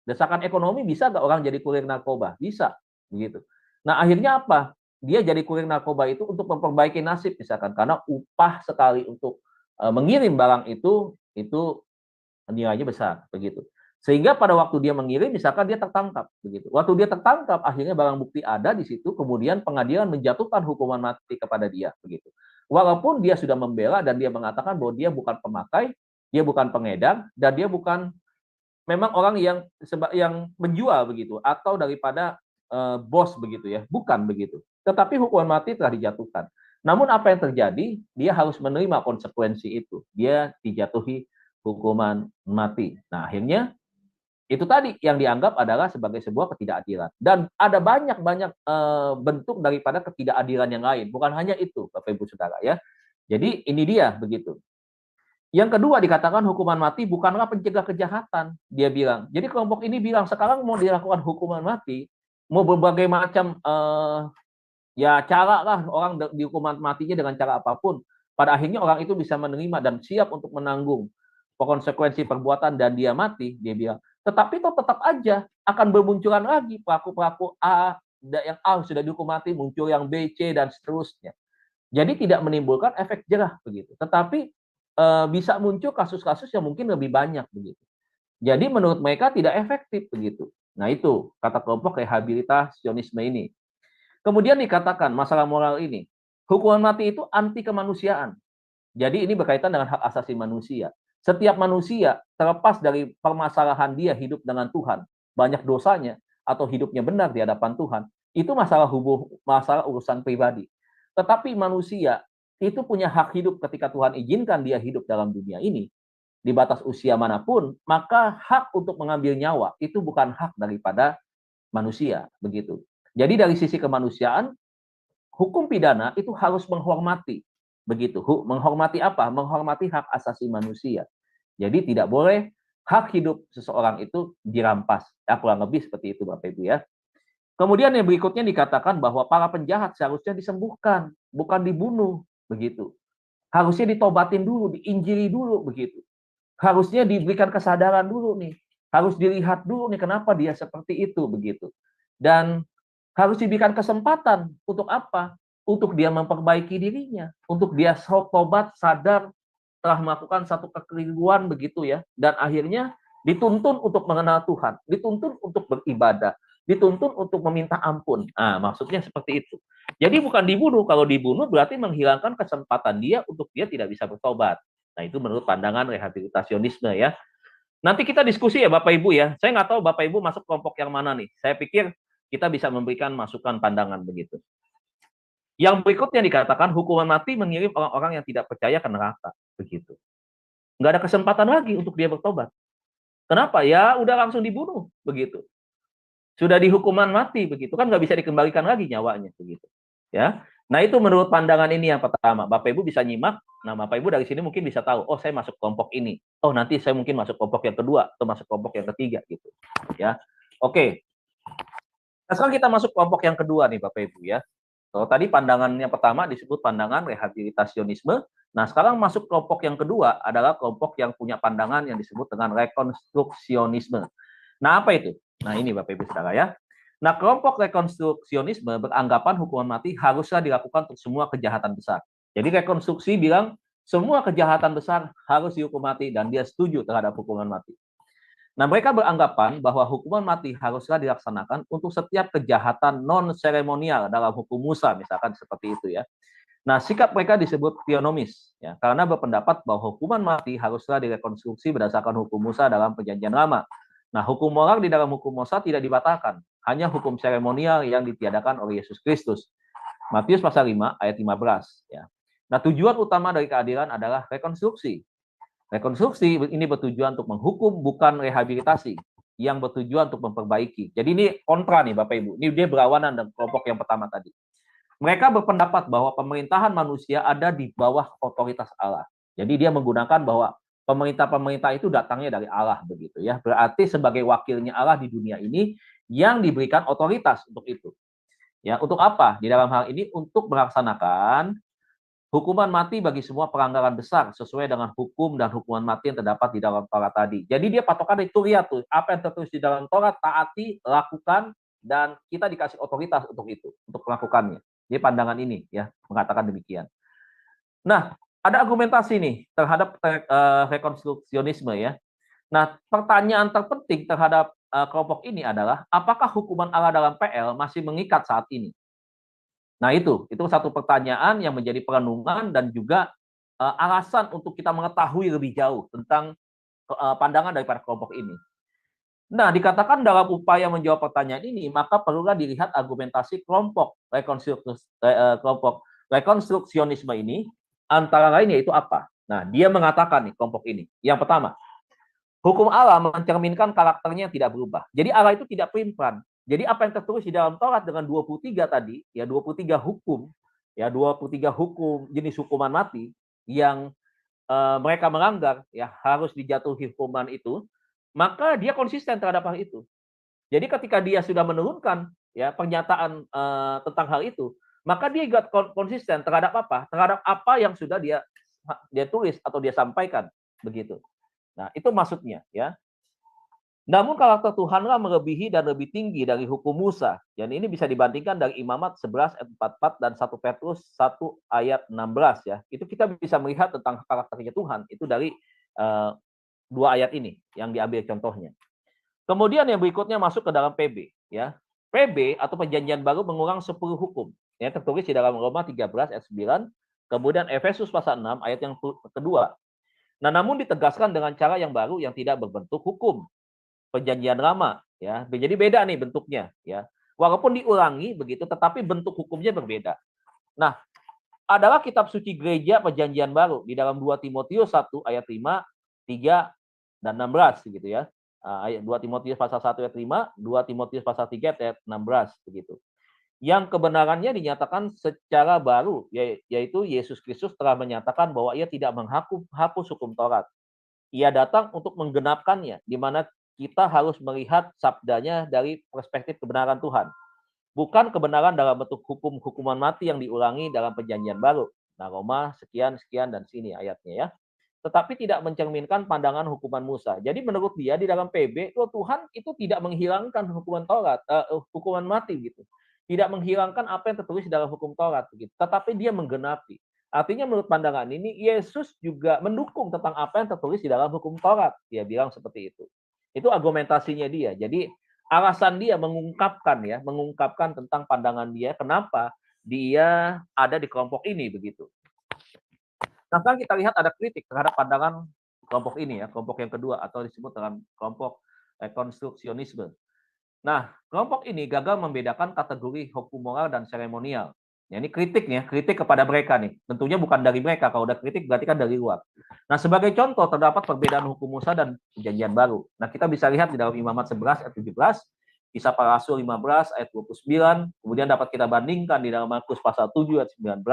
desakan ekonomi bisa nggak orang jadi kurir narkoba? Bisa, begitu. Nah akhirnya apa? Dia jadi kurir narkoba itu untuk memperbaiki nasib misalkan karena upah sekali untuk mengirim barang itu nilainya besar, begitu. Sehingga pada waktu dia mengirim, misalkan dia tertangkap, begitu. Waktu dia tertangkap, akhirnya barang bukti ada di situ, kemudian pengadilan menjatuhkan hukuman mati kepada dia, begitu. Walaupun dia sudah membela dan dia mengatakan bahwa dia bukan pemakai, dia bukan pengedar, dan dia bukan memang orang yang menjual begitu, atau daripada bos begitu ya, bukan begitu. Tetapi hukuman mati telah dijatuhkan. Namun apa yang terjadi? Dia harus menerima konsekuensi itu. Dia dijatuhi hukuman mati. Nah, akhirnya itu tadi yang dianggap adalah sebagai sebuah ketidakadilan. Dan ada banyak bentuk daripada ketidakadilan yang lain. Bukan hanya itu, Bapak Ibu Saudara ya. Jadi ini dia begitu. Yang kedua dikatakan hukuman mati bukanlah pencegah kejahatan, dia bilang. Jadi kelompok ini bilang sekarang mau dilakukan hukuman mati, mau berbagai macam ya cara lah orang dihukuman matinya dengan cara apapun. Pada akhirnya orang itu bisa menerima dan siap untuk menanggung konsekuensi perbuatan dan dia mati, dia bilang. Tetapi itu tetap aja akan bermunculan lagi pelaku-pelaku A, yang A sudah dihukum mati, muncul yang B, C, dan seterusnya. Jadi tidak menimbulkan efek jerah begitu. Tetapi bisa muncul kasus-kasus yang mungkin lebih banyak begitu. Jadi menurut mereka tidak efektif begitu. Nah itu kata kelompok rehabilitasionisme ini. Kemudian dikatakan masalah moral ini, hukuman mati itu anti kemanusiaan. Jadi ini berkaitan dengan hak asasi manusia. Setiap manusia terlepas dari permasalahan dia hidup dengan Tuhan, banyak dosanya atau hidupnya benar di hadapan Tuhan, itu masalah urusan pribadi. Tetapi manusia itu punya hak hidup ketika Tuhan izinkan dia hidup dalam dunia ini, di batas usia manapun, maka hak untuk mengambil nyawa itu bukan hak daripada manusia, begitu. Jadi dari sisi kemanusiaan, hukum pidana itu harus menghormati. Begitu. Menghormati apa? Menghormati hak asasi manusia. Jadi tidak boleh hak hidup seseorang itu dirampas. Ya, kurang lebih seperti itu Bapak Ibu ya. Kemudian yang berikutnya dikatakan bahwa para penjahat seharusnya disembuhkan, bukan dibunuh. Begitu. Harusnya ditobatin dulu, diinjili dulu begitu. Harusnya diberikan kesadaran dulu nih. Harus dilihat dulu nih kenapa dia seperti itu begitu. Dan harus diberikan kesempatan untuk apa? Untuk dia memperbaiki dirinya, untuk dia tobat, sadar telah melakukan satu kekeliruan begitu ya, dan akhirnya dituntun untuk mengenal Tuhan, dituntun untuk beribadah, dituntun untuk meminta ampun. Nah, maksudnya seperti itu. Jadi bukan dibunuh, kalau dibunuh berarti menghilangkan kesempatan dia untuk dia tidak bisa bertobat. Nah, itu menurut pandangan rehabilitasionisme ya. Nanti kita diskusi ya Bapak Ibu ya. Saya nggak tahu Bapak Ibu masuk kelompok yang mana nih. Saya pikir kita bisa memberikan masukan pandangan begitu. Yang berikutnya dikatakan hukuman mati mengirim orang-orang yang tidak percaya ke neraka. Begitu. Nggak ada kesempatan lagi untuk dia bertobat. Kenapa? Ya udah langsung dibunuh. Begitu. Sudah dihukuman mati. Begitu. Kan nggak bisa dikembalikan lagi nyawanya. Begitu. Ya. Nah itu menurut pandangan ini yang pertama. Bapak Ibu bisa nyimak. Nah Bapak Ibu dari sini mungkin bisa tahu. Oh saya masuk kelompok ini. Oh nanti saya mungkin masuk kelompok yang kedua. Atau masuk kelompok yang ketiga. Gitu. Ya. Oke. Nah sekarang kita masuk kelompok yang kedua nih Bapak Ibu ya. Kalau tadi pandangannya pertama disebut pandangan rehabilitasionisme. Nah, sekarang masuk kelompok yang kedua adalah kelompok yang punya pandangan yang disebut dengan rekonstruksionisme. Nah, apa itu? Nah, ini Bapak Ibu Saudara ya. Nah, kelompok rekonstruksionisme beranggapan hukuman mati haruslah dilakukan untuk semua kejahatan besar. Jadi rekonstruksi bilang semua kejahatan besar harus dihukum mati dan dia setuju terhadap hukuman mati. Nah, mereka beranggapan bahwa hukuman mati haruslah dilaksanakan untuk setiap kejahatan non-seremonial dalam hukum Musa, misalkan seperti itu ya. Nah, sikap mereka disebut theonomis, ya, karena berpendapat bahwa hukuman mati haruslah direkonstruksi berdasarkan hukum Musa dalam Perjanjian Lama. Nah, hukum moral di dalam hukum Musa tidak dibatalkan, hanya hukum seremonial yang ditiadakan oleh Yesus Kristus. Matius pasal 5 ayat 15. Ya. Nah, tujuan utama dari keadilan adalah rekonstruksi. Rekonstruksi ini bertujuan untuk menghukum, bukan rehabilitasi. yang bertujuan untuk memperbaiki. Jadi ini kontra nih Bapak Ibu. Ini dia berlawanan dengan kelompok yang pertama tadi. Mereka berpendapat bahwa pemerintahan manusia ada di bawah otoritas Allah. Jadi dia menggunakan bahwa pemerintah-pemerintah itu datangnya dari Allah begitu ya. Berarti sebagai wakilnya Allah di dunia ini yang diberikan otoritas untuk itu. Ya, untuk apa? Di dalam hal ini untuk melaksanakan hukuman mati bagi semua pelanggaran besar sesuai dengan hukum dan hukuman mati yang terdapat di dalam Taurat tadi. Jadi dia patokan itu lihat tuh, apa yang tertulis di dalam Taurat taati, lakukan, dan kita dikasih otoritas untuk itu, untuk melakukannya. Jadi pandangan ini ya mengatakan demikian. Nah, ada argumentasi nih terhadap rekonstruksionisme ya. Nah, pertanyaan terpenting terhadap kelompok ini adalah apakah hukuman Allah dalam PL masih mengikat saat ini? Nah, itu satu pertanyaan yang menjadi perenungan dan juga alasan untuk kita mengetahui lebih jauh tentang pandangan daripada kelompok ini. Nah, dikatakan dalam upaya menjawab pertanyaan ini, maka perlulah dilihat argumentasi kelompok rekonstruksionisme ini, antara lain yaitu apa? Nah, dia mengatakan nih kelompok ini. Yang pertama, hukum Allah mencerminkan karakternya yang tidak berubah. Jadi Allah itu tidak pelin-pelan. Jadi apa yang tertulis di dalam Taurat dengan 23 tadi, ya 23 hukum, ya 23 hukum jenis hukuman mati yang mereka melanggar, ya harus dijatuhi hukuman itu, maka dia konsisten terhadap hal itu. Jadi ketika dia sudah menurunkan ya pernyataan tentang hal itu, maka dia juga konsisten terhadap apa? Terhadap apa yang sudah dia tulis atau dia sampaikan begitu. Nah, itu maksudnya ya. Namun karakter Tuhanlah melebihi dan lebih tinggi dari hukum Musa. Dan ini bisa dibandingkan dari Imamat 11 ayat 44 dan 1 Petrus 1 ayat 16 ya. Itu kita bisa melihat tentang karakternya Tuhan itu dari dua ayat ini yang diambil contohnya. Kemudian yang berikutnya masuk ke dalam PB ya. PB atau Perjanjian Baru mengulang 10 hukum ya, tertulis di dalam Roma 13 ayat 9, kemudian Efesus pasal 6 ayat yang kedua. Nah, namun ditegaskan dengan cara yang baru yang tidak berbentuk hukum. Perjanjian Lama ya. Jadi beda nih bentuknya ya. Walaupun diulangi begitu tetapi bentuk hukumnya berbeda. Nah, adalah kitab suci gereja Perjanjian Baru di dalam 2 Timotius 1 ayat 5, 3 dan 16 gitu ya. Ayat 2 Timotius pasal 1 ayat 5, 2 Timotius pasal 3 ayat 16 begitu. Yang kebenarannya dinyatakan secara baru, yaitu Yesus Kristus telah menyatakan bahwa ia tidak menghapus hukum Taurat. Ia datang untuk menggenapkannya, di mana kita harus melihat sabdanya dari perspektif kebenaran Tuhan. Bukan kebenaran dalam bentuk hukuman mati yang diulangi dalam Perjanjian Baru. Nah, Roma sekian, dan sini ayatnya ya. Tetapi tidak mencerminkan pandangan hukuman Musa. Jadi menurut dia di dalam PB, Tuhan itu tidak menghilangkan hukuman Taurat, hukuman mati gitu. Tidak menghilangkan apa yang tertulis dalam hukum Taurat gitu. Tetapi dia menggenapi. Artinya menurut pandangan ini Yesus juga mendukung tentang apa yang tertulis di dalam hukum Taurat. Dia bilang seperti itu. Itu argumentasinya dia. Jadi alasan dia mengungkapkan tentang pandangan dia kenapa dia ada di kelompok ini begitu. Nah, sekarang kita lihat ada kritik terhadap pandangan kelompok ini ya, kelompok yang kedua atau disebut dengan kelompok rekonstruksionisme. Nah, kelompok ini gagal membedakan kategori hukum moral dan seremonial. Ya, ini kritiknya, kritik kepada mereka nih. Tentunya bukan dari mereka, kalau udah kritik berarti kan dari luar. Nah, sebagai contoh terdapat perbedaan hukum Musa dan Perjanjian Baru. Nah, kita bisa lihat di dalam Imamat 11 ayat 17, Kisah Para Rasul 15 ayat 29, kemudian dapat kita bandingkan di dalam Markus pasal 7 ayat 19,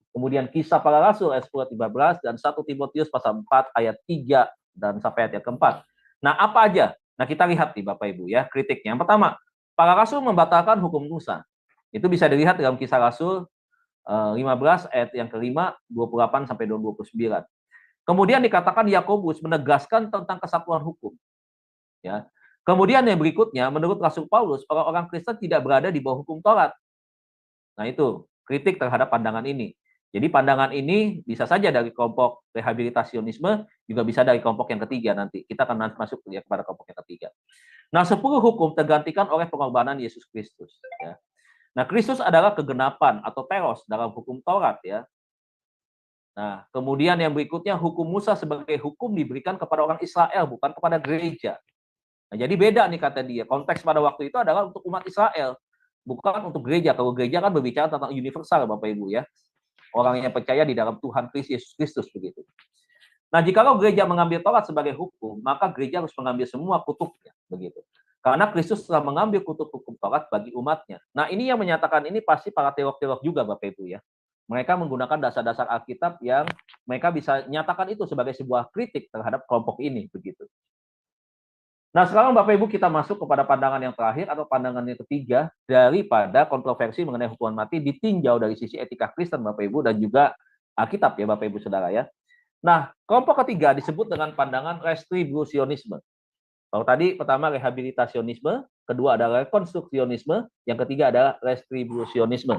kemudian Kisah Para Rasul ayat 10 ayat 15, dan 1 Timotius pasal 4 ayat 3 dan sampai ayat keempat. Nah, apa aja? Nah, kita lihat nih Bapak Ibu ya, kritiknya. Yang pertama, para rasul membatalkan hukum Musa. Itu bisa dilihat dalam Kisah Rasul 15 ayat yang kelima, 28 sampai 29. Kemudian dikatakan Yakobus menegaskan tentang kesatuan hukum. Ya. Kemudian yang berikutnya, menurut Rasul Paulus, orang-orang Kristen tidak berada di bawah hukum Taurat. Nah, itu kritik terhadap pandangan ini. Jadi pandangan ini bisa saja dari kelompok rehabilitasionisme, juga bisa dari kelompok yang ketiga nanti. Kita akan masuk kepada kelompok yang ketiga. Nah, 10 hukum tergantikan oleh pengorbanan Yesus Kristus. Ya. Nah, Kristus adalah kegenapan atau teros dalam hukum Taurat. Ya. Nah, kemudian yang berikutnya, hukum Musa sebagai hukum diberikan kepada orang Israel, bukan kepada gereja. Nah, jadi beda nih kata dia. Konteks pada waktu itu adalah untuk umat Israel, bukan untuk gereja. Kalau gereja kan berbicara tentang universal, Bapak Ibu ya. Orang yang percaya di dalam Tuhan Yesus Kristus begitu. Nah, jikalau gereja mengambil Taurat sebagai hukum, maka gereja harus mengambil semua kutubnya, begitu. Karena Kristus telah mengambil kutub hukum Taurat bagi umatnya. Nah, ini yang menyatakan ini pasti para teolog-teolog juga, Bapak Ibu ya. Mereka menggunakan dasar-dasar Alkitab yang mereka bisa nyatakan itu sebagai sebuah kritik terhadap kelompok ini, begitu. Nah, sekarang Bapak Ibu kita masuk kepada pandangan yang terakhir atau pandangan yang ketiga daripada kontroversi mengenai hukuman mati ditinjau dari sisi etika Kristen, Bapak Ibu, dan juga Alkitab ya, Bapak Ibu Saudara ya. Nah, kelompok ketiga disebut dengan pandangan retribusionisme. Kalau tadi pertama rehabilitasionisme, kedua adalah rekonstruksionisme, yang ketiga adalah retribusionisme.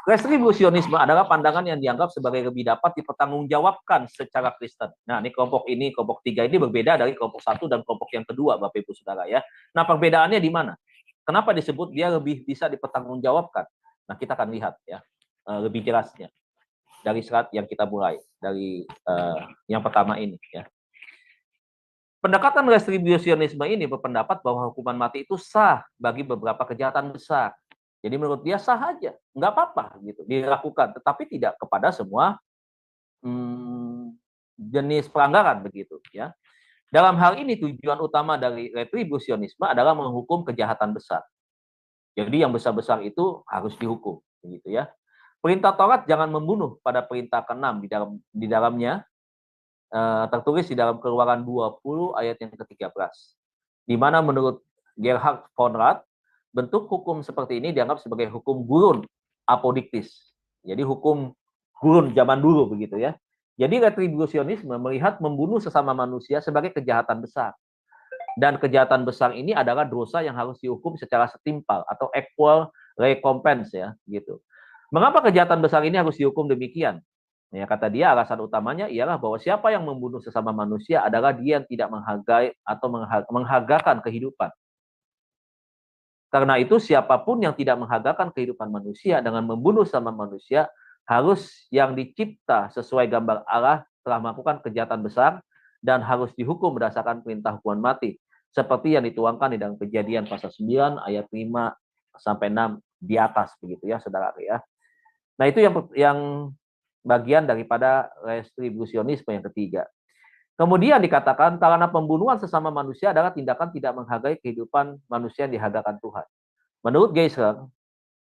Retribusionisme adalah pandangan yang dianggap sebagai lebih dapat dipertanggungjawabkan secara Kristen. Nah, ini, kelompok tiga ini berbeda dari kelompok satu dan kelompok yang kedua, Bapak Ibu Saudara ya. Nah, perbedaannya di mana? Kenapa disebut dia lebih bisa dipertanggungjawabkan? Nah, kita akan lihat ya lebih jelasnya dari serat yang kita mulai dari yang pertama ini ya. Pendekatan retribusionisme ini berpendapat bahwa hukuman mati itu sah bagi beberapa kejahatan besar. Jadi menurut dia sah aja, nggak apa-apa gitu dilakukan, tetapi tidak kepada semua jenis pelanggaran begitu ya. Dalam hal ini tujuan utama dari retribusionisme adalah menghukum kejahatan besar. Jadi yang besar-besar itu harus dihukum begitu ya. Perintah Taurat jangan membunuh pada perintah ke-6 di dalamnya tertulis di dalam Keluaran 20 ayat yang ke-13. Di mana menurut Gerhard von Rath, bentuk hukum seperti ini dianggap sebagai hukum gurun apodiktis. Jadi hukum gurun zaman dulu begitu ya. Jadi retribusionisme melihat membunuh sesama manusia sebagai kejahatan besar. Dan kejahatan besar ini adalah dosa yang harus dihukum secara setimpal atau equal recompense ya, gitu. Mengapa kejahatan besar ini harus dihukum demikian? Ya, kata dia alasan utamanya ialah bahwa siapa yang membunuh sesama manusia adalah dia yang tidak menghargai atau menghargakan kehidupan. Karena itu siapapun yang tidak menghargakan kehidupan manusia dengan membunuh sesama manusia harus yang dicipta sesuai gambar Allah telah melakukan kejahatan besar dan harus dihukum berdasarkan perintah hukuman mati. Seperti yang dituangkan di dalam Kejadian pasal 9 ayat 5 sampai 6 di atas begitu ya, Saudara ya. Nah, itu yang bagian daripada retribusionisme yang ketiga. Kemudian dikatakan karena pembunuhan sesama manusia adalah tindakan tidak menghargai kehidupan manusia yang dihargakan Tuhan. Menurut Geisler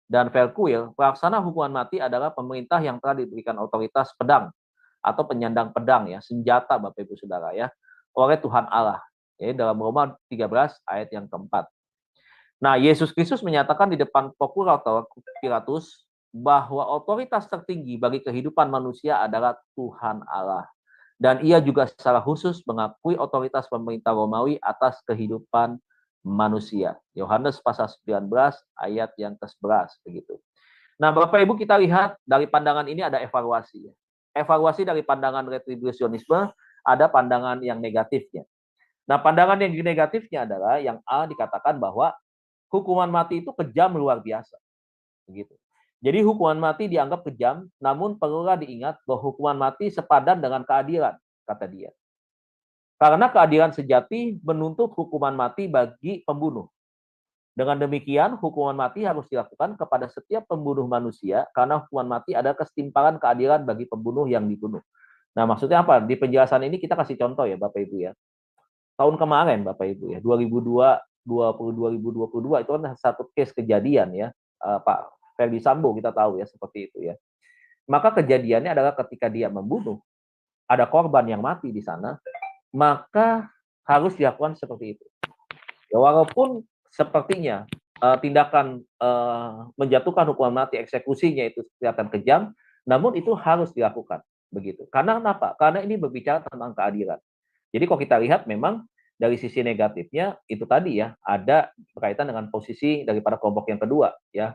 dan Verkuil, pelaksana hukuman mati adalah pemerintah yang telah diberikan otoritas pedang atau penyandang pedang ya, senjata Bapak Ibu Saudara ya, oleh Tuhan Allah. Ya, dalam Roma 13 ayat yang keempat. Nah, Yesus Kristus menyatakan di depan prokurator Pilatus bahwa otoritas tertinggi bagi kehidupan manusia adalah Tuhan Allah. Dan ia juga secara khusus mengakui otoritas pemerintah Romawi atas kehidupan manusia. Yohanes pasal 19 ayat yang ke-11 begitu. Nah, Bapak Ibu kita lihat dari pandangan ini ada evaluasi. Evaluasi dari pandangan retribusionisme ada pandangan yang negatifnya. Nah, pandangan yang negatifnya adalah yang A dikatakan bahwa hukuman mati itu kejam luar biasa. Begitu. Jadi hukuman mati dianggap kejam, namun perlulah diingat bahwa hukuman mati sepadan dengan keadilan, kata dia. Karena keadilan sejati menuntut hukuman mati bagi pembunuh. Dengan demikian, hukuman mati harus dilakukan kepada setiap pembunuh manusia, karena hukuman mati adalah kesetimpangan keadilan bagi pembunuh yang dibunuh. Nah, maksudnya apa? Di penjelasan ini kita kasih contoh ya, Bapak Ibu ya. Tahun kemarin, Bapak Ibu ya, 2022 itu kan satu case kejadian ya, Pak Ferdi Sambo kita tahu ya seperti itu ya. Maka kejadiannya adalah ketika dia membunuh, ada korban yang mati di sana, maka harus dilakukan seperti itu. Ya, walaupun sepertinya tindakan menjatuhkan hukuman mati, eksekusinya itu kelihatan kejam, namun itu harus dilakukan begitu. Karena apa? Karena ini berbicara tentang keadilan. Jadi kalau kita lihat memang dari sisi negatifnya itu tadi ya, ada berkaitan dengan posisi daripada kelompok yang kedua ya,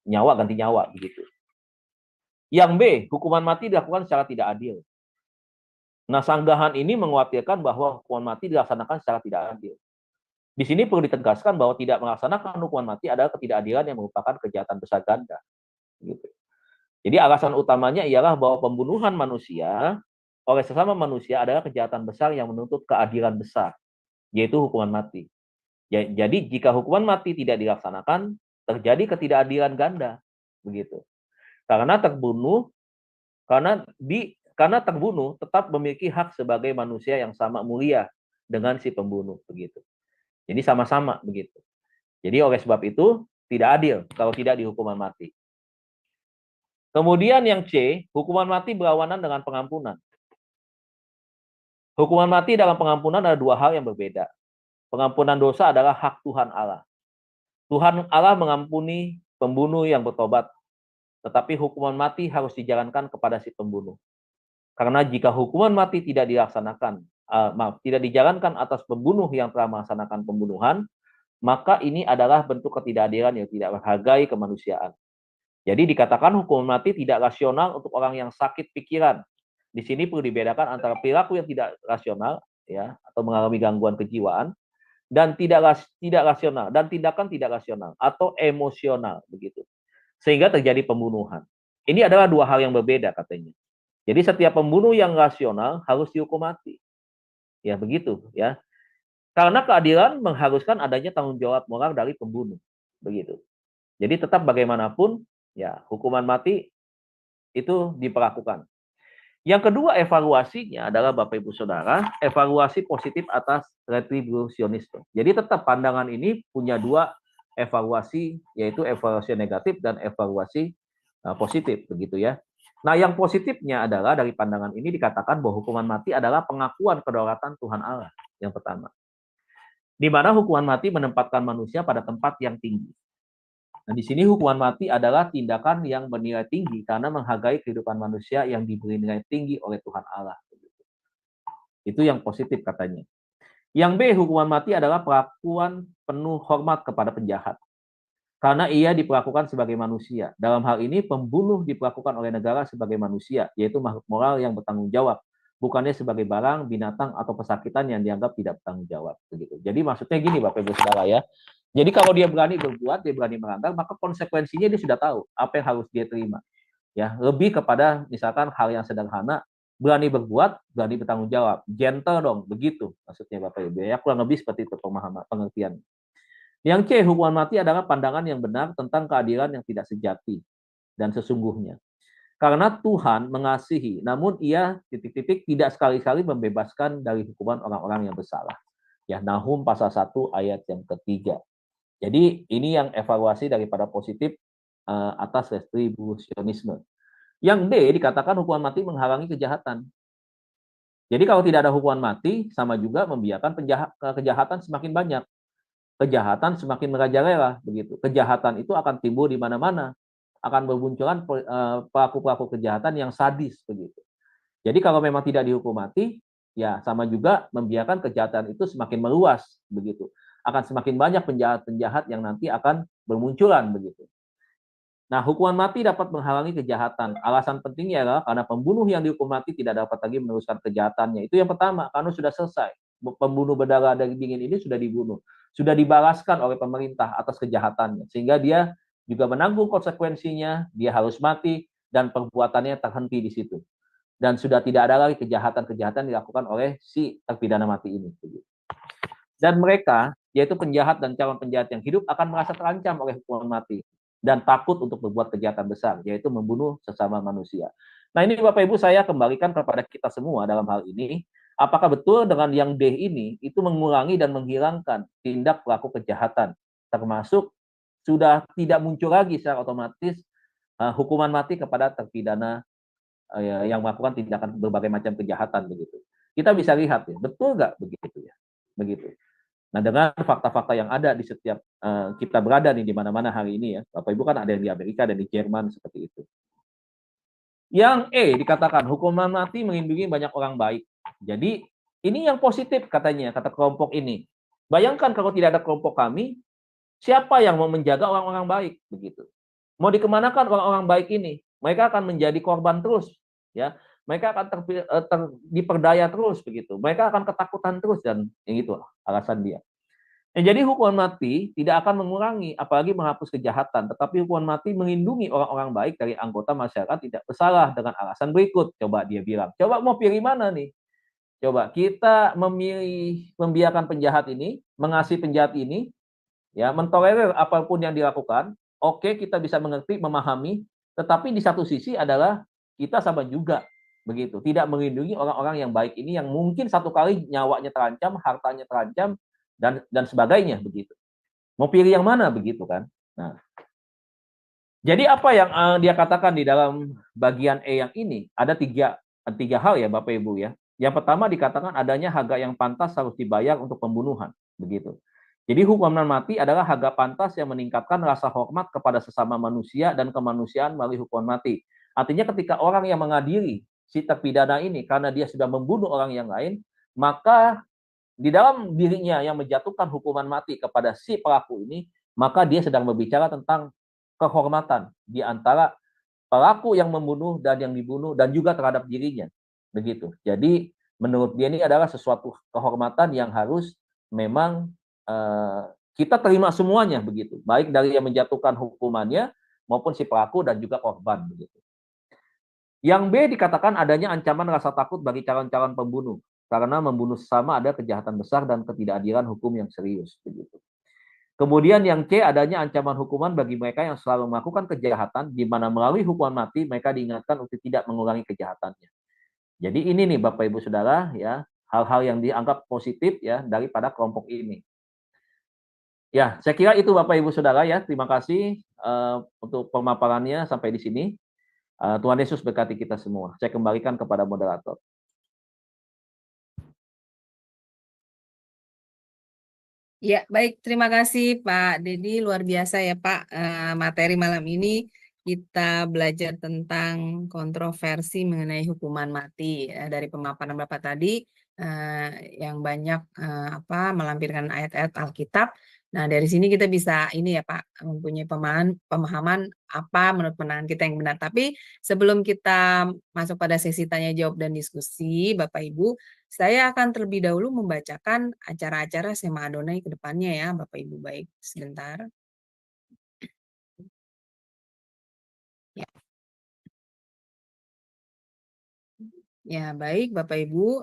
nyawa ganti nyawa begitu. Yang B, hukuman mati dilakukan secara tidak adil. Nah, sanggahan ini mengkhawatirkan bahwa hukuman mati dilaksanakan secara tidak adil. Di sini perlu ditegaskan bahwa tidak melaksanakan hukuman mati adalah ketidakadilan yang merupakan kejahatan besar ganda. Gitu. Jadi alasan utamanya ialah bahwa pembunuhan manusia oleh sesama manusia adalah kejahatan besar yang menuntut keadilan besar, yaitu hukuman mati. Jadi jika hukuman mati tidak dilaksanakan, terjadi ketidakadilan ganda, begitu. Karena terbunuh, karena karena terbunuh tetap memiliki hak sebagai manusia yang sama mulia dengan si pembunuh begitu. Jadi sama-sama begitu. Jadi oleh sebab itu tidak adil kalau tidak dihukuman mati. Kemudian yang C, hukuman mati berlawanan dengan pengampunan. Hukuman mati dalam pengampunan ada dua hal yang berbeda. Pengampunan dosa adalah hak Tuhan Allah. Tuhan Allah mengampuni pembunuh yang bertobat, tetapi hukuman mati harus dijalankan kepada si pembunuh. Karena jika hukuman mati tidak dilaksanakan, tidak dijalankan atas pembunuh yang telah melaksanakan pembunuhan, maka ini adalah bentuk ketidakadilan yang tidak menghargai kemanusiaan. Jadi dikatakan hukuman mati tidak rasional untuk orang yang sakit pikiran. Di sini perlu dibedakan antara perilaku yang tidak rasional, ya, atau mengalami gangguan kejiwaan, dan tidak rasional, dan tindakan tidak rasional atau emosional begitu, sehingga terjadi pembunuhan. Ini adalah dua hal yang berbeda katanya. Jadi setiap pembunuh yang rasional harus dihukum mati, ya begitu, ya. Karena keadilan mengharuskan adanya tanggung jawab moral dari pembunuh, begitu. Jadi tetap bagaimanapun, ya hukuman mati itu diperlakukan. Yang kedua evaluasinya adalah Bapak Ibu Saudara, evaluasi positif atas retribusionisme. Jadi tetap pandangan ini punya dua evaluasi, yaitu evaluasi negatif dan evaluasi positif, begitu ya. Nah, yang positifnya adalah dari pandangan ini dikatakan bahwa hukuman mati adalah pengakuan kedaulatan Tuhan Allah, yang pertama. Di mana hukuman mati menempatkan manusia pada tempat yang tinggi. Nah, di sini hukuman mati adalah tindakan yang bernilai tinggi karena menghargai kehidupan manusia yang diberi nilai tinggi oleh Tuhan Allah. Itu yang positif katanya. Yang B, hukuman mati adalah perlakuan penuh hormat kepada penjahat. Karena ia diperlakukan sebagai manusia. Dalam hal ini, pembunuh diperlakukan oleh negara sebagai manusia, yaitu makhluk moral yang bertanggung jawab, bukannya sebagai barang, binatang, atau pesakitan yang dianggap tidak bertanggung jawab. Begitu. Jadi maksudnya gini Bapak Ibu Saudara ya, jadi kalau dia berani berbuat, dia berani melanggar, maka konsekuensinya dia sudah tahu apa yang harus dia terima. Ya, lebih kepada misalkan hal yang sederhana, berani berbuat, berani bertanggung jawab, gentle dong, begitu maksudnya Bapak Ibu. Ya, kurang lebih seperti itu pemahaman pengertian. Yang C, hukuman mati adalah pandangan yang benar tentang keadilan yang tidak sejati dan sesungguhnya. Karena Tuhan mengasihi, namun ia titik-titik tidak sekali-kali membebaskan dari hukuman orang-orang yang bersalah. Ya, Nahum pasal 1 ayat yang ketiga. Jadi ini yang evaluasi daripada positif atas retribusionisme. Yang D, dikatakan hukuman mati menghalangi kejahatan. Jadi kalau tidak ada hukuman mati, sama juga membiarkan kejahatan semakin banyak. Kejahatan semakin merajalela, begitu. Kejahatan itu akan timbul di mana-mana, akan bermunculan pelaku-pelaku kejahatan yang sadis, begitu. Jadi kalau memang tidak dihukum mati, ya sama juga membiarkan kejahatan itu semakin meluas, begitu. Akan semakin banyak penjahat-penjahat yang nanti akan bermunculan, begitu. Nah, hukuman mati dapat menghalangi kejahatan. Alasan pentingnya adalah karena pembunuh yang dihukum mati tidak dapat lagi meneruskan kejahatannya. Itu yang pertama, karena sudah selesai. Pembunuh berdarah daging ini sudah dibunuh. Sudah dibalaskan oleh pemerintah atas kejahatannya. Sehingga dia juga menanggung konsekuensinya, dia harus mati, dan perbuatannya terhenti di situ. Dan sudah tidak ada lagi kejahatan-kejahatan dilakukan oleh si terpidana mati ini. Dan mereka, yaitu penjahat dan calon penjahat yang hidup, akan merasa terancam oleh hukuman mati dan takut untuk berbuat kejahatan besar, yaitu membunuh sesama manusia. Nah, ini Bapak Ibu saya kembalikan kepada kita semua dalam hal ini, apakah betul dengan yang D ini itu mengurangi dan menghilangkan tindak pelaku kejahatan, termasuk sudah tidak muncul lagi secara otomatis hukuman mati kepada terpidana yang melakukan tindakan berbagai macam kejahatan begitu. Kita bisa lihat ya, betul nggak begitu ya, begitu. Nah, dengan fakta-fakta yang ada di setiap kita berada nih di mana-mana hari ini ya, Bapak Ibu kan ada yang di Amerika dan di Jerman seperti itu. Yang E dikatakan hukuman mati melindungi banyak orang baik. Jadi ini yang positif katanya, kata kelompok ini. Bayangkan kalau tidak ada kelompok kami, siapa yang mau menjaga orang-orang baik begitu? Mau dikemanakan orang-orang baik ini? Mereka akan menjadi korban terus, ya. Mereka akan diperdaya terus begitu. Mereka akan ketakutan terus dan yang itu alasan dia. Jadi hukuman mati tidak akan mengurangi, apalagi menghapus kejahatan, tetapi hukuman mati melindungi orang-orang baik dari anggota masyarakat tidak bersalah dengan alasan berikut. Coba dia bilang, coba mau pilih mana nih? Coba kita memilih membiarkan penjahat ini, mengasihi penjahat ini, ya, mentolerir apapun yang dilakukan. Oke, kita bisa mengerti, memahami, tetapi di satu sisi adalah kita sama juga begitu. Tidak melindungi orang-orang yang baik ini yang mungkin satu kali nyawanya terancam, hartanya terancam, dan sebagainya begitu. Mau pilih yang mana begitu kan? Nah, jadi apa yang dia katakan di dalam bagian E yang ini? Ada tiga hal ya Bapak Ibu ya. Yang pertama dikatakan adanya harga yang pantas harus dibayar untuk pembunuhan, begitu. Jadi hukuman mati adalah harga pantas yang meningkatkan rasa hormat kepada sesama manusia dan kemanusiaan melalui hukuman mati. Artinya ketika orang yang mengadili si terpidana ini karena dia sudah membunuh orang yang lain, maka di dalam dirinya yang menjatuhkan hukuman mati kepada si pelaku ini, maka dia sedang berbicara tentang kehormatan di antara pelaku yang membunuh dan yang dibunuh dan juga terhadap dirinya. Begitu. Jadi menurut dia ini adalah sesuatu kehormatan yang harus memang kita terima semuanya begitu. Baik dari yang menjatuhkan hukumannya maupun si pelaku dan juga korban begitu. Yang B dikatakan adanya ancaman rasa takut bagi calon-calon pembunuh karena membunuh sesama ada kejahatan besar dan ketidakadilan hukum yang serius begitu. Kemudian yang C adanya ancaman hukuman bagi mereka yang selalu melakukan kejahatan di mana melalui hukuman mati mereka diingatkan untuk tidak mengulangi kejahatannya. Jadi ini nih Bapak Ibu Saudara ya, hal-hal yang dianggap positif ya daripada kelompok ini. Ya, saya kira itu Bapak Ibu Saudara ya. Terima kasih untuk pemaparannya sampai di sini. Tuhan Yesus berkati kita semua. Saya kembalikan kepada moderator. Ya, baik. Terima kasih Pak Dedi. Luar biasa ya Pak. Materi malam ini kita belajar tentang kontroversi mengenai hukuman mati dari pemaparan Bapak tadi yang banyak melampirkan ayat-ayat Alkitab. Nah, dari sini kita bisa ini ya Pak, mempunyai pemahaman apa menurut pandangan kita yang benar. Tapi sebelum kita masuk pada sesi tanya jawab dan diskusi, Bapak Ibu, saya akan terlebih dahulu membacakan acara-acara Sema Adonai ke depannya ya, Bapak Ibu. Baik, sebentar. Ya. Ya, baik Bapak Ibu.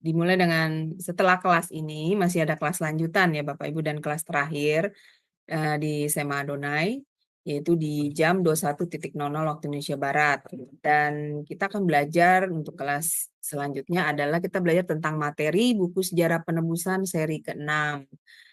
Dimulai dengan setelah kelas ini masih ada kelas lanjutan ya Bapak Ibu dan kelas terakhir di Sema Adonai yaitu di jam 21.00 waktu Indonesia Barat. Dan kita akan belajar untuk kelas selanjutnya adalah kita belajar tentang materi buku Sejarah Penebusan seri ke-6.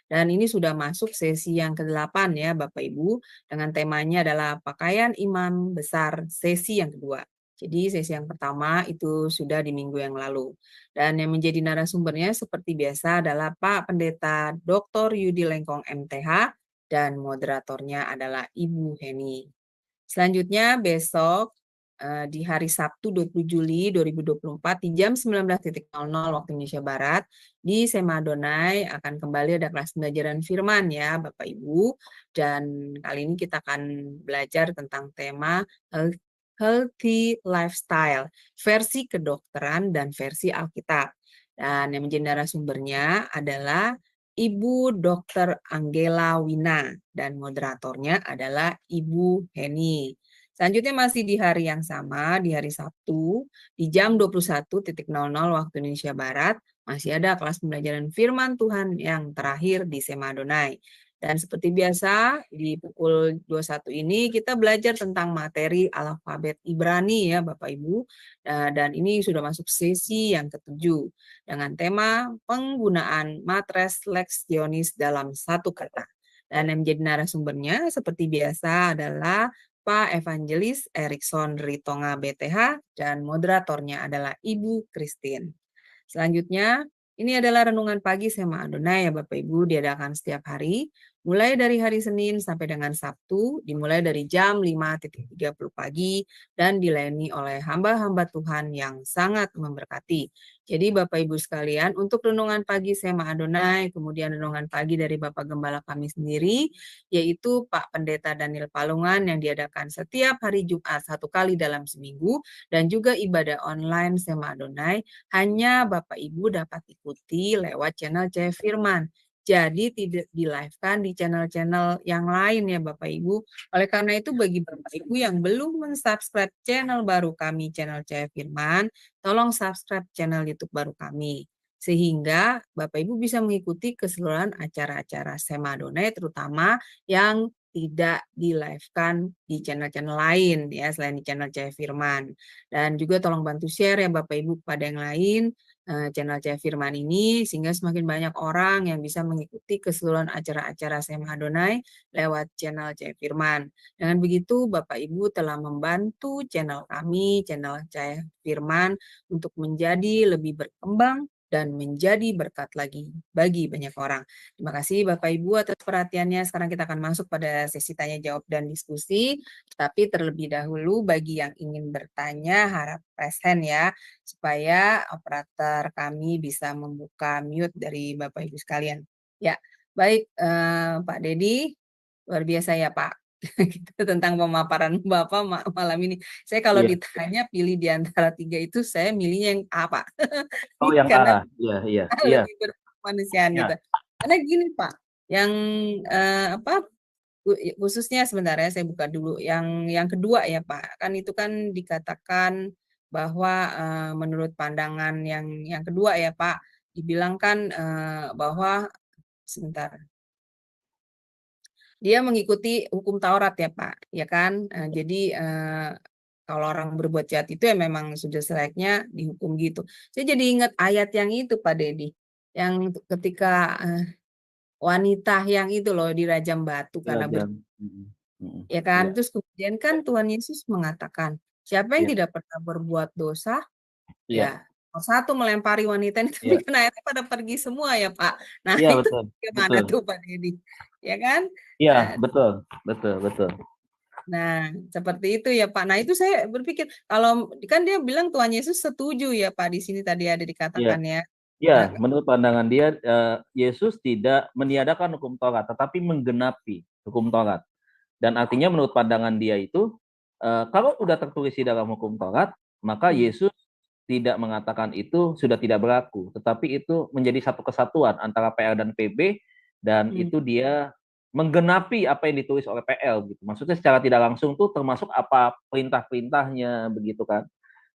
Dan ini sudah masuk sesi yang ke-8 ya Bapak Ibu dengan temanya adalah pakaian imam besar sesi yang kedua. Jadi sesi yang pertama itu sudah di minggu yang lalu. Dan yang menjadi narasumbernya seperti biasa adalah Pak Pendeta Dr. Yudi Lengkong MTH dan moderatornya adalah Ibu Heni. Selanjutnya besok di hari Sabtu 20 Juli 2024 di jam 19.00 waktu Indonesia Barat di Sema Adonai akan kembali ada kelas pembelajaran firman ya Bapak Ibu. Dan kali ini kita akan belajar tentang tema Healthy Lifestyle, versi kedokteran dan versi Alkitab. Dan yang menjadi narasumbernya adalah Ibu Dr. Angela Wina dan moderatornya adalah Ibu Heni. Selanjutnya masih di hari yang sama, di hari Sabtu, di jam 21.00 waktu Indonesia Barat, masih ada kelas pembelajaran firman Tuhan yang terakhir di Sema Adonai. Dan seperti biasa, di pukul 21 ini kita belajar tentang materi alfabet Ibrani ya Bapak Ibu. Dan ini sudah masuk sesi yang ke-7 dengan tema penggunaan matres leksionis dalam satu kata. Dan yang menjadi narasumbernya seperti biasa adalah Pak Evangelis Erikson Ritonga BTH dan moderatornya adalah Ibu Christine. Selanjutnya, ini adalah renungan pagi Sema Adonai ya Bapak Ibu, diadakan setiap hari, mulai dari hari Senin sampai dengan Sabtu, dimulai dari jam 5.30 pagi, dan dilayani oleh hamba-hamba Tuhan yang sangat memberkati. Jadi Bapak Ibu sekalian, untuk renungan pagi Sema Adonai, kemudian renungan pagi dari Bapak Gembala kami sendiri, yaitu Pak Pendeta Daniel Palungan yang diadakan setiap hari Jumat 1 kali dalam seminggu, dan juga ibadah online Sema Adonai, hanya Bapak Ibu dapat ikuti lewat channel CF Firman. Jadi tidak di-live-kan di channel-channel yang lain ya Bapak Ibu. Oleh karena itu bagi Bapak Ibu yang belum men-subscribe channel baru kami, channel CF Firman, tolong subscribe channel YouTube baru kami. Sehingga Bapak Ibu bisa mengikuti keseluruhan acara-acara Sema Adonai terutama yang tidak di-live-kan di channel-channel lain ya, selain di channel Cahaya Firman. Dan juga tolong bantu share ya Bapak Ibu kepada yang lain channel Cahaya Firman ini, sehingga semakin banyak orang yang bisa mengikuti keseluruhan acara-acara Sema Adonai lewat channel Cahaya Firman. Dengan begitu Bapak Ibu telah membantu channel kami, channel Cahaya Firman, untuk menjadi lebih berkembang dan menjadi berkat lagi bagi banyak orang. Terima kasih Bapak Ibu atas perhatiannya. Sekarang kita akan masuk pada sesi tanya jawab dan diskusi. Tapi terlebih dahulu bagi yang ingin bertanya harap present ya, supaya operator kami bisa membuka mute dari Bapak Ibu sekalian. Ya, baik Pak Dedi, luar biasa ya Pak. Gitu, tentang pemaparan Bapak malam ini. Saya kalau Iya. ditanya pilih di antara 3 itu, saya milihnya yang A, Pak. Oh, yang Karena A. Iya. lebih berkemanusiaan Ya. gitu. Karena gini Pak, yang khususnya sebentar ya, saya buka dulu. Yang kedua ya Pak, kan itu kan dikatakan bahwa menurut pandangan yang kedua ya Pak, dibilangkan bahwa sebentar. Dia mengikuti hukum Taurat ya Pak, ya kan? Jadi kalau orang berbuat jahat itu ya memang sudah selayaknya dihukum gitu. Saya jadi ingat ayat yang itu Pak Dedi, yang ketika wanita yang itu loh dirajam batu karena Dirajam. ya kan? Iya. Terus kemudian kan Tuhan Yesus mengatakan, siapa yang Iya. tidak pernah berbuat dosa, Iya. ya satu melempari wanita ini, tapi Iya. kan akhirnya pada pergi semua ya Pak. Nah Iya, itu betul. gimana Betul. tuh Pak Dedi? Ya kan? Iya, betul. Nah, seperti itu ya Pak. Nah, itu saya berpikir kalau kan dia bilang Tuhan Yesus setuju ya Pak, di sini tadi ada Iya. dikatakan ya. Nah, Ya, menurut pandangan dia, Yesus tidak meniadakan hukum Taurat, tetapi menggenapi hukum Taurat. Dan artinya menurut pandangan dia itu, kalau sudah tertulis di dalam hukum Taurat, maka Yesus tidak mengatakan itu sudah tidak berlaku, tetapi itu menjadi satu kesatuan antara PL dan PB, dan itu dia menggenapi apa yang ditulis oleh PL gitu. Maksudnya secara tidak langsung tuh termasuk apa perintah-perintahnya begitu kan.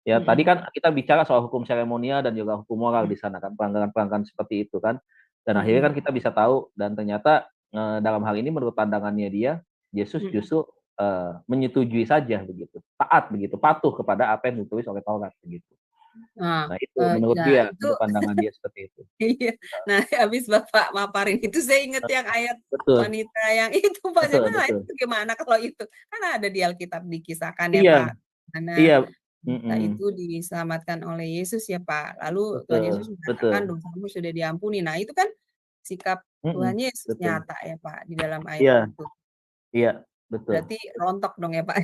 Ya, tadi kan kita bicara soal hukum seremonial dan juga hukum moral di sana kan, pelanggaran-pelanggaran seperti itu kan. Dan akhirnya kan kita bisa tahu, dan ternyata dalam hal ini menurut pandangannya dia, Yesus justru menyetujui saja begitu, taat begitu, patuh kepada apa yang ditulis oleh Taurat begitu. Nah itu menurut dia, itu menurut pandangan dia seperti itu. iya. Nah, habis Bapak maparin itu saya ingat yang ayat Betul, wanita yang itu Pak. Saya bilang, betul. itu gimana kalau itu? Kan ada di Alkitab dikisahkan ya Iya, Pak. Karena iya. itu diselamatkan oleh Yesus ya Pak. Lalu Tuhan Yesus Betul. mengatakan dosamu sudah diampuni. Nah, itu kan sikap Tuhan Yesus Betul. nyata ya Pak di dalam ayat Iya, itu. iya, betul. Berarti rontok dong ya Pak.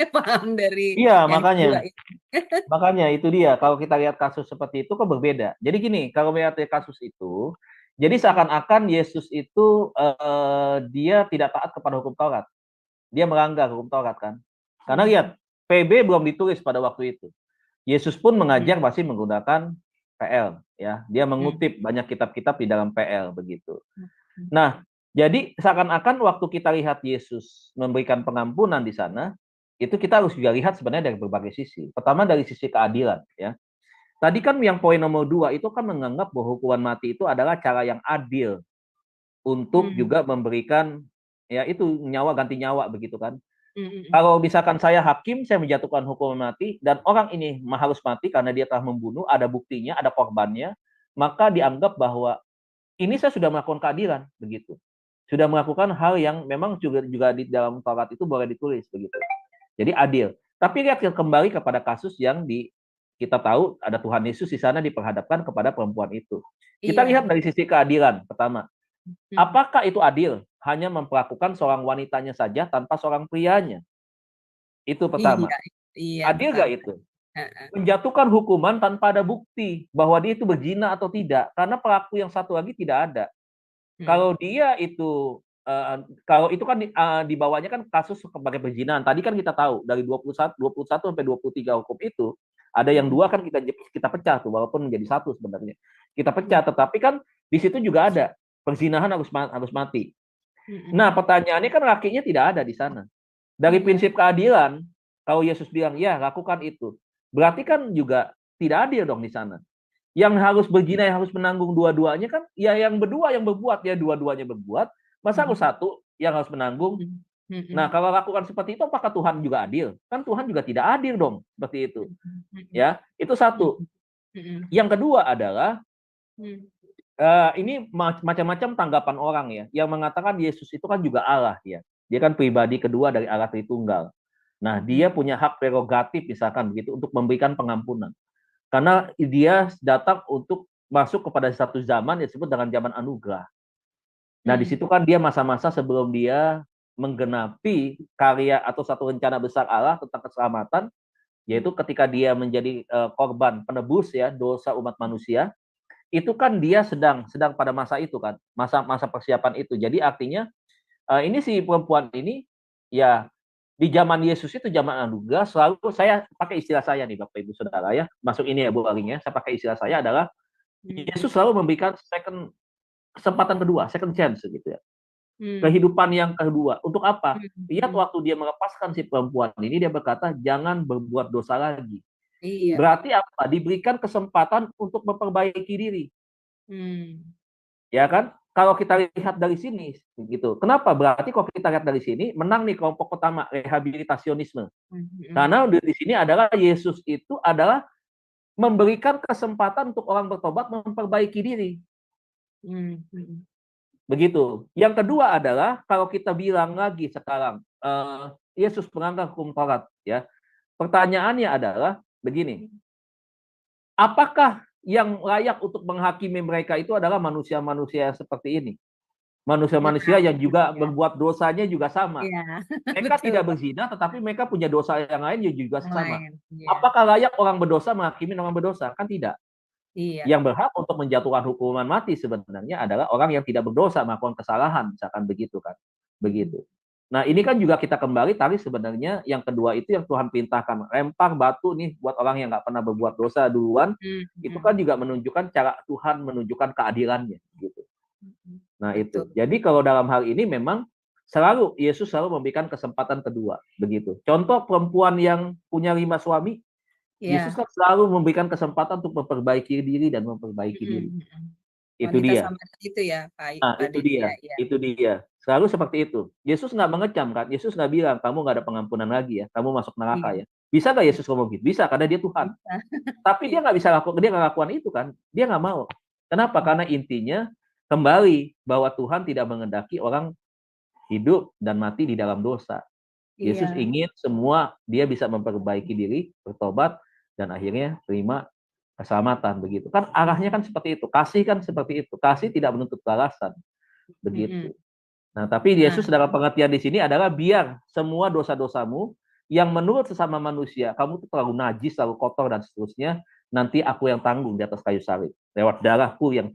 Paham dari Iya, yang kedua ini. makanya itu dia. Kalau kita lihat kasus seperti itu kan berbeda. Jadi gini, kalau melihat kasus itu, jadi seakan-akan Yesus itu dia tidak taat kepada hukum Taurat. Dia melanggar hukum Taurat kan. Karena lihat, PB belum ditulis pada waktu itu. Yesus pun mengajar masih menggunakan PL ya. Dia mengutip banyak kitab-kitab di dalam PL begitu. Nah, jadi seakan-akan waktu kita lihat Yesus memberikan pengampunan di sana, itu kita harus juga lihat sebenarnya dari berbagai sisi. Pertama dari sisi keadilan ya. Tadi kan yang poin nomor 2 itu kan menganggap bahwa hukuman mati itu adalah cara yang adil untuk juga memberikan ya itu nyawa ganti nyawa begitu kan. Kalau misalkan saya hakim, saya menjatuhkan hukuman mati dan orang ini harus mati karena dia telah membunuh, ada buktinya, ada korbannya, maka dianggap bahwa ini saya sudah melakukan keadilan begitu. Sudah melakukan hal yang memang juga di dalam Taurat itu boleh ditulis begitu. Jadi adil. Tapi lihat kembali kepada kasus yang kita tahu ada Tuhan Yesus di sana diperhadapkan kepada perempuan itu. Kita lihat dari sisi keadilan pertama. Apakah itu adil? Hanya memperlakukan seorang wanitanya saja tanpa seorang prianya. Itu pertama. Adil nggak itu? Menjatuhkan hukuman tanpa ada bukti bahwa dia itu berzina atau tidak, karena pelaku yang satu lagi tidak ada. Kalau dia itu kalau itu kan dibawanya kan kasus sebagai perzinahan. Tadi kan kita tahu dari 21 sampai 23 hukum itu ada yang 2 kan kita pecah tuh walaupun menjadi 1 sebenarnya. Kita pecah, tetapi kan di situ juga ada perzinahan harus mati. Nah, pertanyaannya kan lakinya tidak ada di sana. Dari prinsip keadilan, kalau Yesus bilang ya lakukan itu, berarti kan juga tidak adil dong di sana. Yang harus berzina yang harus menanggung dua-duanya kan ya yang berdua yang berbuat, ya dua-duanya berbuat, masa harus satu yang harus menanggung? Nah, kalau lakukan seperti itu, apakah Tuhan juga adil? Kan Tuhan juga tidak adil dong, seperti itu. Ya, itu satu. Yang kedua adalah ini macam-macam tanggapan orang ya, yang mengatakan Yesus itu kan juga Allah ya. Dia kan pribadi kedua dari Allah Tritunggal. Nah, dia punya hak prerogatif misalkan begitu untuk memberikan pengampunan. Karena dia datang untuk masuk kepada satu zaman yang disebut dengan zaman anugerah. Nah, di situ kan dia masa-masa sebelum dia menggenapi karya atau satu rencana besar Allah tentang keselamatan, yaitu ketika dia menjadi korban penebus ya dosa umat manusia, itu kan dia sedang pada masa itu kan, masa persiapan itu. Jadi artinya ini si perempuan ini ya di zaman Yesus itu zaman anugerah, selalu saya pakai istilah saya nih Bapak Ibu Saudara ya, masuk ini ya Bu Aling ya, saya pakai istilah saya adalah Yesus selalu memberikan kesempatan kedua, second chance gitu ya. Kehidupan yang kedua. Untuk apa? Lihat waktu dia melepaskan si perempuan ini, dia berkata, jangan berbuat dosa lagi. Iya. Berarti apa? Diberikan kesempatan untuk memperbaiki diri. Ya kan? Kalau kita lihat dari sini, gitu. Kenapa? Berarti kalau kita lihat dari sini, menang nih kelompok pertama, rehabilitasionisme. Karena di sini adalah Yesus itu adalah memberikan kesempatan untuk orang bertobat memperbaiki diri. Begitu. Yang kedua adalah kalau kita bilang lagi sekarang Yesus melanggar hukum Taurat ya. Pertanyaannya adalah begini. Apakah yang layak untuk menghakimi mereka itu adalah manusia-manusia seperti ini? Manusia-manusia yang juga berbuat dosanya juga sama. Mereka tidak berzina tetapi mereka punya dosa yang lain yang juga sama. Apakah layak orang berdosa menghakimi orang berdosa? Kan tidak. Yang berhak untuk menjatuhkan hukuman mati sebenarnya adalah orang yang tidak berdosa melakukan kesalahan, misalkan begitu kan, begitu. Nah ini kan juga kita kembali tadi sebenarnya yang kedua itu yang Tuhan perintahkan, lempar batu nih buat orang yang nggak pernah berbuat dosa duluan, itu kan juga menunjukkan cara Tuhan menunjukkan keadilannya, gitu. Nah itu, jadi kalau dalam hal ini memang selalu Yesus selalu memberikan kesempatan kedua, begitu. Contoh perempuan yang punya 5 suami. Yesus kan selalu memberikan kesempatan untuk memperbaiki diri dan memperbaiki diri. Itu dia. Itu ya, Pak. Nah, itu dia. Ya. Itu dia. Selalu seperti itu. Yesus nggak mengecam kan? Yesus nggak bilang kamu nggak ada pengampunan lagi ya, kamu masuk neraka ya. Bisa nggak Yesus ngomong gitu? Bisa karena dia Tuhan. Tapi dia nggak bisa lakukan, dia nggak lakukan itu kan? Dia nggak mau. Kenapa? Karena intinya kembali bahwa Tuhan tidak mengendaki orang hidup dan mati di dalam dosa. Yesus ingin semua dia bisa memperbaiki diri, bertobat, dan akhirnya terima keselamatan begitu kan, arahnya kan seperti itu. Kasih kan seperti itu, kasih tidak menuntut balasan begitu. Nah tapi Yesus dalam pengertian di sini adalah biar semua dosa-dosamu yang menurut sesama manusia kamu tuh terlalu najis, terlalu kotor dan seterusnya, nanti aku yang tanggung di atas kayu salib lewat darahku yang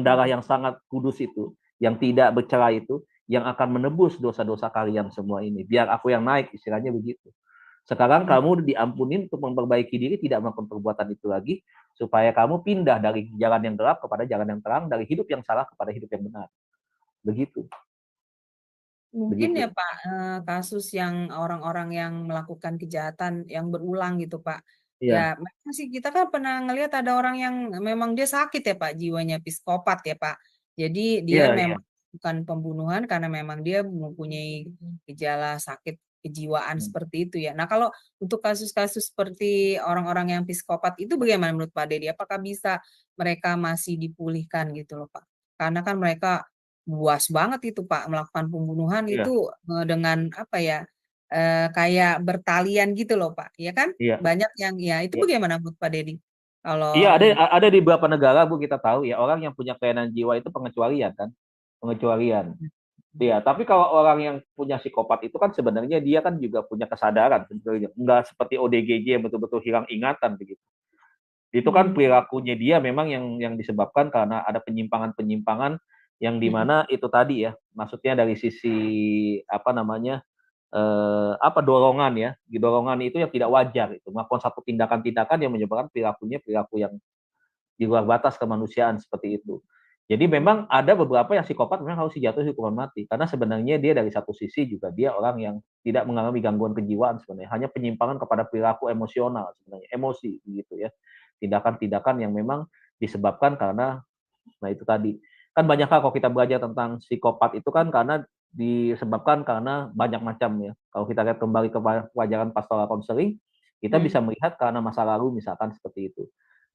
darah yang sangat kudus itu, yang tidak bercerai itu, yang akan menebus dosa-dosa kalian semua ini. Biar aku yang naik, istilahnya begitu. Sekarang kamu diampunin untuk memperbaiki diri, tidak melakukan perbuatan itu lagi, supaya kamu pindah dari jalan yang gelap kepada jalan yang terang, dari hidup yang salah kepada hidup yang benar. Begitu. Mungkin ya Pak, kasus yang orang-orang yang melakukan kejahatan yang berulang gitu Pak. Ya, memang sih kita kan pernah ngelihat ada orang yang memang dia sakit ya Pak, jiwanya psikopat ya Pak. Jadi dia memang bukan pembunuhan karena memang dia mempunyai gejala sakit kejiwaan seperti itu ya. Nah kalau untuk kasus-kasus seperti orang-orang yang psikopat itu bagaimana menurut Pak Dedi? Apakah bisa mereka masih dipulihkan gitu loh Pak? Karena kan mereka buas banget itu Pak melakukan pembunuhan itu dengan apa ya, kayak bertalian gitu loh Pak, ya kan? Banyak yang ya itu bagaimana menurut Pak Dedi? Kalau ada di beberapa negara Bu kita tahu ya, orang yang punya kelainan jiwa itu pengecualian kan, pengecualian. Iya, tapi kalau orang yang punya psikopat itu kan sebenarnya dia kan juga punya kesadaran sebetulnya, enggak seperti ODGJ yang betul-betul hilang ingatan begitu. Itu kan perilakunya dia memang yang disebabkan karena ada penyimpangan-penyimpangan yang dimana itu tadi ya, maksudnya dari sisi apa namanya dorongan ya, di dorongan itu yang tidak wajar itu, melakukan satu tindakan-tindakan yang menyebabkan perilaku yang di luar batas kemanusiaan seperti itu. Jadi memang ada beberapa yang psikopat memang harus dijatuhi hukuman mati karena sebenarnya dia dari satu sisi juga dia orang yang tidak mengalami gangguan kejiwaan sebenarnya, hanya penyimpangan kepada perilaku emosional sebenarnya, emosi gitu ya. Tindakan-tindakan yang memang disebabkan karena itu tadi. Kan banyak hal kalau kita belajar tentang psikopat itu kan karena disebabkan karena banyak macam ya. Kalau kita lihat kembali ke pelajaran pastoral konseling, kita bisa melihat karena masa lalu misalkan seperti itu.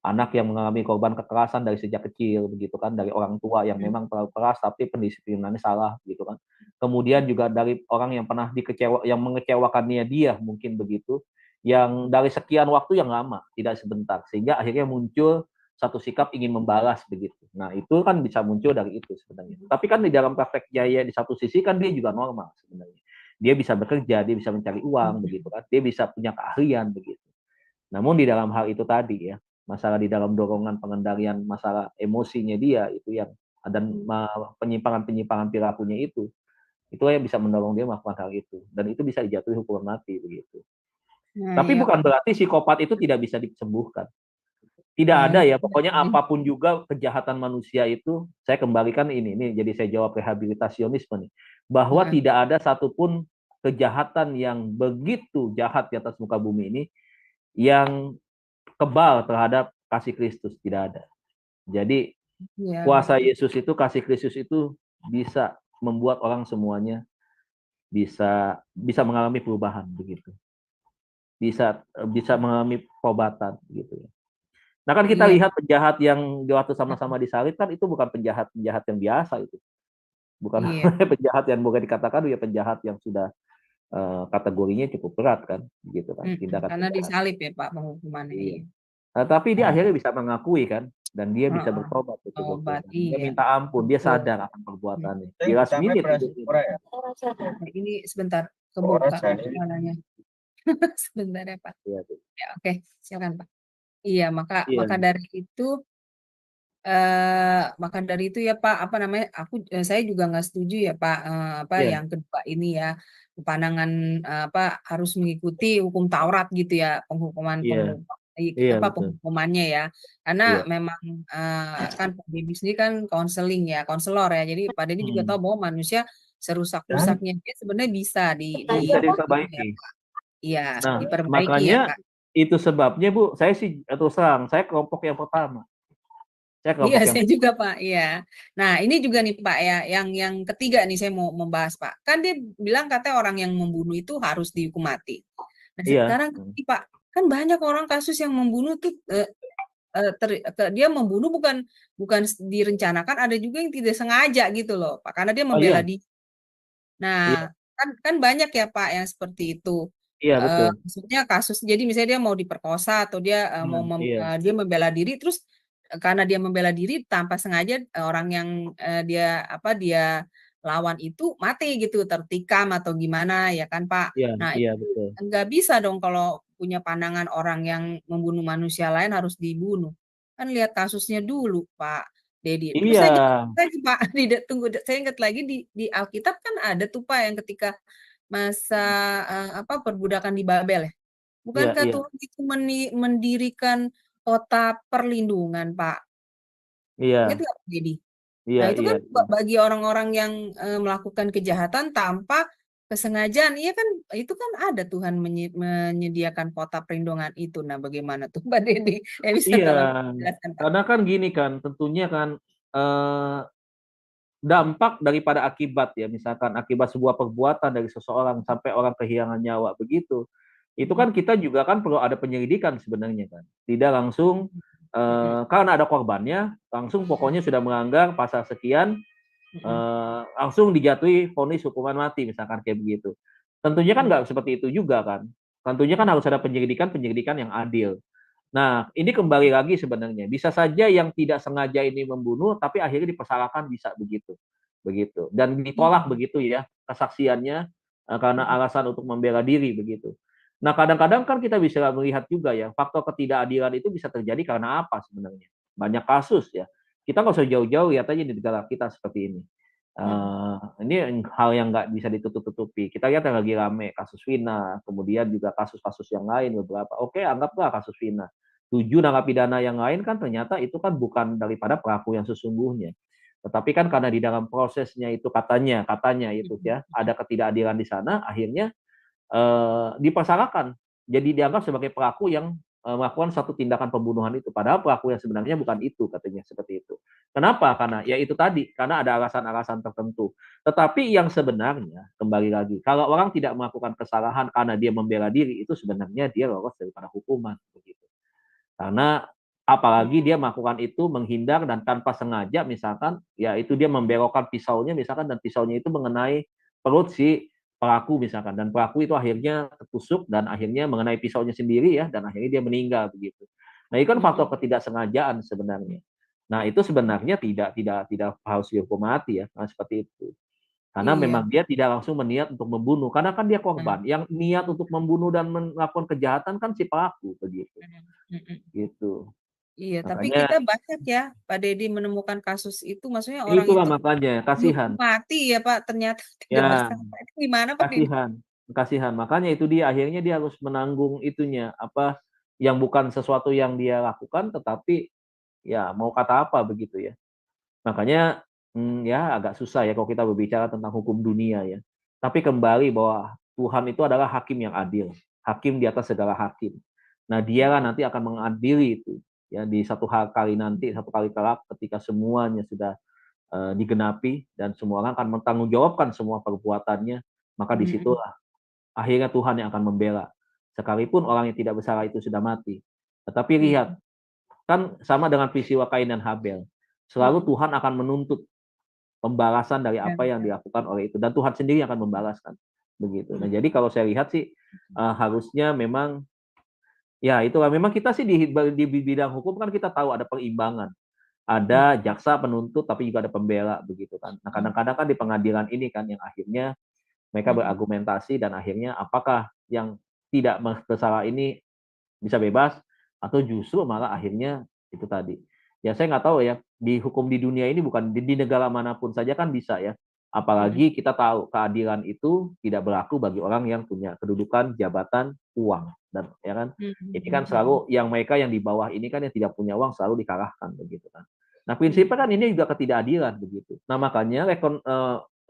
Anak yang mengalami korban kekerasan dari sejak kecil begitu kan, dari orang tua yang memang terlalu keras tapi pendisiplinannya salah gitu kan. Kemudian juga dari orang yang pernah yang mengecewakannya dia mungkin begitu, yang dari sekian waktu yang lama, tidak sebentar, sehingga akhirnya muncul satu sikap ingin membalas begitu. Nah, itu kan bisa muncul dari itu sebenarnya. Tapi kan di dalam praktek jaya di satu sisi kan dia juga normal sebenarnya. Dia bisa bekerja, dia bisa mencari uang begitu kan. Dia bisa punya keahlian begitu. Namun di dalam hal itu tadi ya, masalah di dalam dorongan pengendalian masalah emosinya dia itu yang dan penyimpangan-penyimpangan perilakunya itu yang bisa mendorong dia melakukan hal itu, dan itu bisa dijatuhi hukuman mati begitu. Tapi bukan berarti psikopat itu tidak bisa disembuhkan. Tidak ada ya, pokoknya apapun juga kejahatan manusia itu, saya kembalikan ini jadi saya jawab rehabilitasionisme nih, bahwa tidak ada satupun kejahatan yang begitu jahat di atas muka bumi ini yang kebal terhadap kasih Kristus, tidak ada. Jadi kuasa Yesus itu, kasih Kristus itu bisa membuat orang semuanya bisa mengalami perubahan begitu. Bisa mengalami perobatan gitu. Nah kan kita lihat penjahat yang waktu sama-sama disalib kan itu bukan penjahat yang biasa itu. Bukan penjahat yang boleh dikatakan ya penjahat yang sudah kategorinya cukup berat kan gitu kan, tindakan karena disalib ya Pak penghukumannya. Iya. Nah, tapi dia akhirnya bisa mengakui kan, dan dia bisa bertobat dia minta ampun, dia sadar akan perbuatannya. Di last minute ini sebentar kebuka suaranya. Sebentar ya Pak. Ya, oke, silakan Pak. Iya, maka dari itu ya Pak, apa namanya? Saya juga nggak setuju ya Pak, yang kedua ini ya, pandangan harus mengikuti hukum Taurat gitu ya, penghukumannya ya, karena memang kan Pak Deddy sendiri kan konselor ya, jadi Pak Deddy juga tahu bahwa manusia serusak-rusaknya dia sebenarnya bisa diperbaiki. Iya, nah, diperbaiki makanya ya Pak. Itu sebabnya Bu, saya sih terus terang, saya kelompok yang pertama. Saya juga Pak, iya. Nah ini juga nih Pak ya, yang ketiga nih saya mau membahas Pak. Kan dia bilang katanya orang yang membunuh itu harus dihukum mati. Nah sekarang Pak, kan banyak orang kasus yang membunuh tuh dia membunuh bukan direncanakan, ada juga yang tidak sengaja gitu loh Pak, karena dia membela diri. Nah kan banyak ya Pak yang seperti itu. Iya betul. Maksudnya kasus, jadi misalnya dia mau diperkosa atau dia dia membela diri, terus karena dia membela diri tanpa sengaja orang yang dia lawan itu mati gitu, tertikam atau gimana ya kan Pak. Betul. Nggak bisa dong kalau punya pandangan orang yang membunuh manusia lain harus dibunuh. Kan lihat kasusnya dulu Pak Deddy. Terus saya Pak, tunggu, saya ingat lagi di Alkitab kan ada tuh Pak yang ketika masa perbudakan di Babel ya. Bukankah Tuhan itu mendirikan kota perlindungan, Pak? Ingat nggak, Pak Deddy? Nah, itu kan bagi orang-orang yang melakukan kejahatan tanpa kesengajaan, kan itu kan ada Tuhan menyediakan kota perlindungan itu. Nah, bagaimana tuh, Pak Deddy? Karena kan gini kan, tentunya kan dampak daripada akibat ya, misalkan akibat sebuah perbuatan dari seseorang sampai orang kehilangan nyawa begitu, itu kan kita juga kan perlu ada penyelidikan sebenarnya kan, tidak langsung karena ada korbannya langsung pokoknya sudah melanggar pasal sekian langsung dijatuhi vonis hukuman mati misalkan kayak begitu. Tentunya kan nggak seperti itu juga kan, tentunya kan harus ada penyelidikan yang adil. Nah, ini kembali lagi sebenarnya bisa saja yang tidak sengaja ini membunuh, tapi akhirnya dipersalahkan bisa begitu, dan ditolak begitu ya kesaksiannya karena alasan untuk membela diri begitu. Nah, kadang-kadang kan kita bisa melihat juga ya faktor ketidakadilan itu bisa terjadi karena apa sebenarnya? Banyak kasus ya. Kita nggak usah jauh-jauh lihat aja di negara kita seperti ini. Ini hal yang nggak bisa ditutup-tutupi. Kita lihat yang lagi rame kasus Vina, kemudian juga kasus-kasus yang lain beberapa. Oke, anggaplah kasus Vina. 7 narapidana yang lain kan ternyata itu kan bukan daripada pelaku yang sesungguhnya. Tetapi kan karena di dalam prosesnya itu katanya itu ya ada ketidakadilan di sana, akhirnya dipersalahkan. Jadi dianggap sebagai pelaku yang melakukan satu tindakan pembunuhan itu. Padahal pelaku yang sebenarnya bukan itu, katanya seperti itu. Kenapa? Karena ya itu tadi, karena ada alasan-alasan tertentu. Tetapi yang sebenarnya, kembali lagi, kalau orang tidak melakukan kesalahan karena dia membela diri, itu sebenarnya dia lolos daripada hukuman. Begitu. Karena apalagi dia melakukan itu menghindar dan tanpa sengaja, misalkan, ya itu dia membelokkan pisaunya, misalkan, dan pisaunya itu mengenai perut si pelaku, misalkan, dan pelaku itu akhirnya tertusuk dan akhirnya mengenai pisaunya sendiri ya, dan akhirnya dia meninggal begitu. Nah, itu kan faktor ketidaksengajaan sebenarnya. Nah, itu sebenarnya tidak harus dihukum mati ya, nah, seperti itu. Karena memang dia tidak langsung berniat untuk membunuh, karena kan dia korban. Yang niat untuk membunuh dan melakukan kejahatan kan si pelaku begitu. Gitu. Iya, tapi Makanya kita banyak ya, Pak Deddy, menemukan kasus itu, maksudnya orang itulah itu makanya dihukum kasihan. mati ya Pak, ternyata tidak Ya, bersalah. Itu gimana Pak Deddy? kasihan. Makanya itu dia akhirnya dia harus menanggung itunya apa yang bukan sesuatu yang dia lakukan, tetapi ya mau kata apa begitu ya. Makanya ya agak susah ya kalau kita berbicara tentang hukum dunia ya. Tapi kembali bahwa Tuhan itu adalah hakim yang adil, hakim di atas segala hakim. Nah, dialah nanti akan mengadili itu ya di satu kali nanti, satu kali kelak ketika semuanya sudah digenapi dan semua orang akan mempertanggungjawabkan semua perbuatannya, maka disitulah akhirnya Tuhan yang akan membela. Sekalipun orang yang tidak bersalah itu sudah mati. Tetapi lihat, kan sama dengan peristiwa Kain dan Habel. Selalu Tuhan akan menuntut pembalasan dari apa yang dilakukan oleh itu, dan Tuhan sendiri akan membalaskan begitu. Nah, jadi kalau saya lihat sih harusnya memang ya itulah, memang kita sih di bidang hukum kan kita tahu ada perimbangan. Ada jaksa penuntut tapi juga ada pembela begitu kan. Nah, kadang-kadang kan di pengadilan ini kan yang akhirnya mereka berargumentasi dan akhirnya apakah yang tidak bersalah ini bisa bebas atau justru malah akhirnya itu tadi. Ya saya nggak tahu ya, di hukum di dunia ini bukan di negara manapun saja kan bisa ya. Apalagi kita tahu keadilan itu tidak berlaku bagi orang yang punya kedudukan, jabatan, uang, dan ya kan. Ini kan selalu yang mereka yang di bawah ini kan yang tidak punya uang selalu dikalahkan begitu kan. Nah, prinsipnya kan ini juga ketidakadilan begitu. Nah, makanya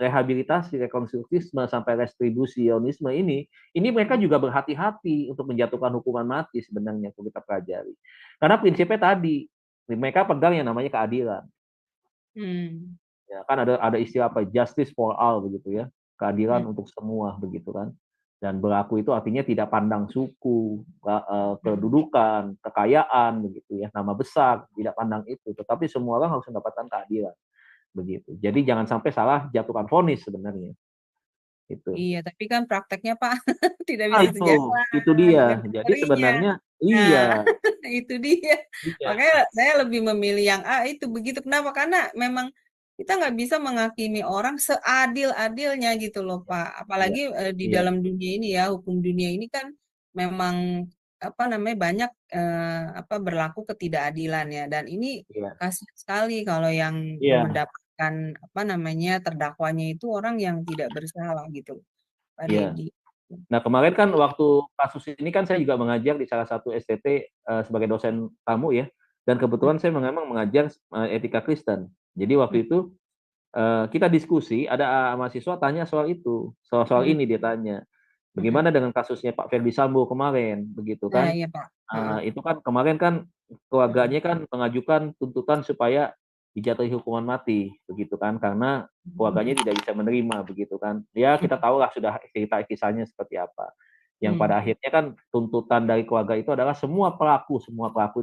rehabilitasi, rekonstruktisme sampai restribusionisme ini mereka juga berhati-hati untuk menjatuhkan hukuman mati sebenarnya kalau kita pelajari. Karena prinsipnya tadi, mereka pegang yang namanya keadilan. Ya, kan ada istilah apa? Justice for all begitu ya. Keadilan untuk semua begitu kan. Dan berlaku itu artinya tidak pandang suku, kedudukan, kekayaan begitu ya, nama besar, tidak pandang itu, tetapi semua orang harus mendapatkan keadilan begitu. Jadi jangan sampai salah jatuhkan vonis sebenarnya. Itu. Iya, tapi kan prakteknya Pak tidak bisa sejalan itu dia. dengan Jadi teorinya. sebenarnya Nah, iya. itu dia. Iya. Makanya saya lebih memilih yang A itu begitu. Kenapa? Karena memang kita nggak bisa menghakimi orang seadil-adilnya gitu loh Pak. Apalagi di Iya. dalam dunia ini ya, hukum dunia ini kan memang apa namanya banyak berlaku ketidakadilan ya. Dan ini Iya. kasihan sekali kalau yang Iya. mendapatkan apa namanya terdakwanya itu orang yang tidak bersalah gitu, Pak Iya. Deddy. Nah, kemarin kan waktu kasus ini kan saya juga mengajar di salah satu STT sebagai dosen tamu ya. Dan kebetulan saya memang mengajar etika Kristen. Jadi waktu itu kita diskusi, ada mahasiswa tanya soal itu, soal ini dia tanya. Bagaimana dengan kasusnya Pak Ferdi Sambo kemarin, begitu Nah, kan? iya Pak. Itu kan kemarin kan keluarganya kan mengajukan tuntutan supaya dijatuhi hukuman mati, begitu kan? Karena keluarganya tidak bisa menerima, begitu kan? Ya kita tahulah sudah cerita kisahnya seperti apa. Yang pada akhirnya kan tuntutan dari keluarga itu adalah semua pelaku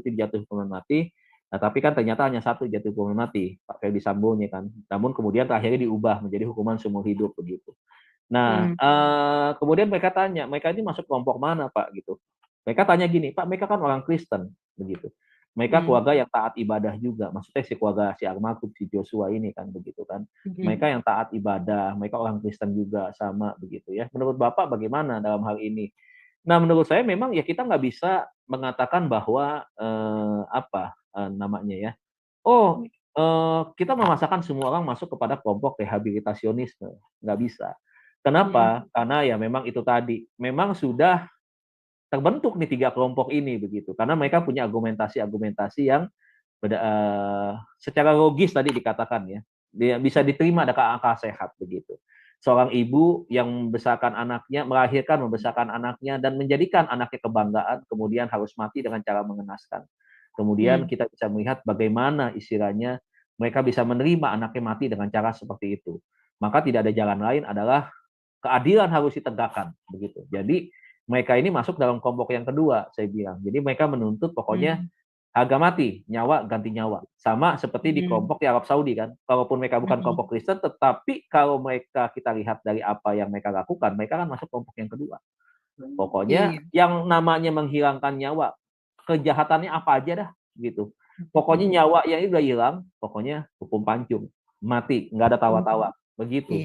itu dijatuhi hukuman mati. Nah, tapi kan ternyata hanya satu jatuh hukuman mati, Pak Ferdi Sambo-nya kan. Namun kemudian akhirnya diubah menjadi hukuman seumur hidup begitu. Nah, kemudian mereka tanya, mereka ini masuk kelompok mana, Pak? Gitu. Mereka tanya gini, Pak, mereka kan orang Kristen, begitu. Mereka keluarga yang taat ibadah juga, maksudnya si keluarga si almarhum si Joshua ini kan, begitu kan. Mereka yang taat ibadah, mereka orang Kristen juga sama, begitu ya. Menurut Bapak bagaimana dalam hal ini? Nah, menurut saya memang ya kita nggak bisa mengatakan bahwa namanya ya, kita memaksakan semua orang masuk kepada kelompok rehabilitasionisme, nggak bisa. Kenapa? Karena ya memang itu tadi, memang sudah terbentuk nih 3 kelompok ini begitu, karena mereka punya argumentasi-argumentasi yang secara logis tadi dikatakan ya, dia bisa diterima ada akal sehat begitu. seorang ibu yang membesarkan anaknya, melahirkan, membesarkan anaknya, dan menjadikan anaknya kebanggaan, kemudian harus mati dengan cara mengenaskan. Kemudian kita bisa melihat bagaimana istilahnya mereka bisa menerima anaknya mati dengan cara seperti itu. Maka tidak ada jalan lain adalah keadilan harus ditegakkan begitu. Jadi mereka ini masuk dalam kelompok yang kedua, saya bilang. Jadi mereka menuntut pokoknya harga mati, nyawa ganti nyawa. Sama seperti di kelompok di Arab Saudi kan. Kalaupun mereka bukan kelompok Kristen, tetapi kalau mereka kita lihat dari apa yang mereka lakukan, mereka kan masuk kelompok yang kedua. Pokoknya yang namanya menghilangkan nyawa, kejahatannya apa aja dah gitu. Pokoknya nyawa yang udah hilang, pokoknya hukum pancung, mati, nggak ada tawa-tawa, begitu.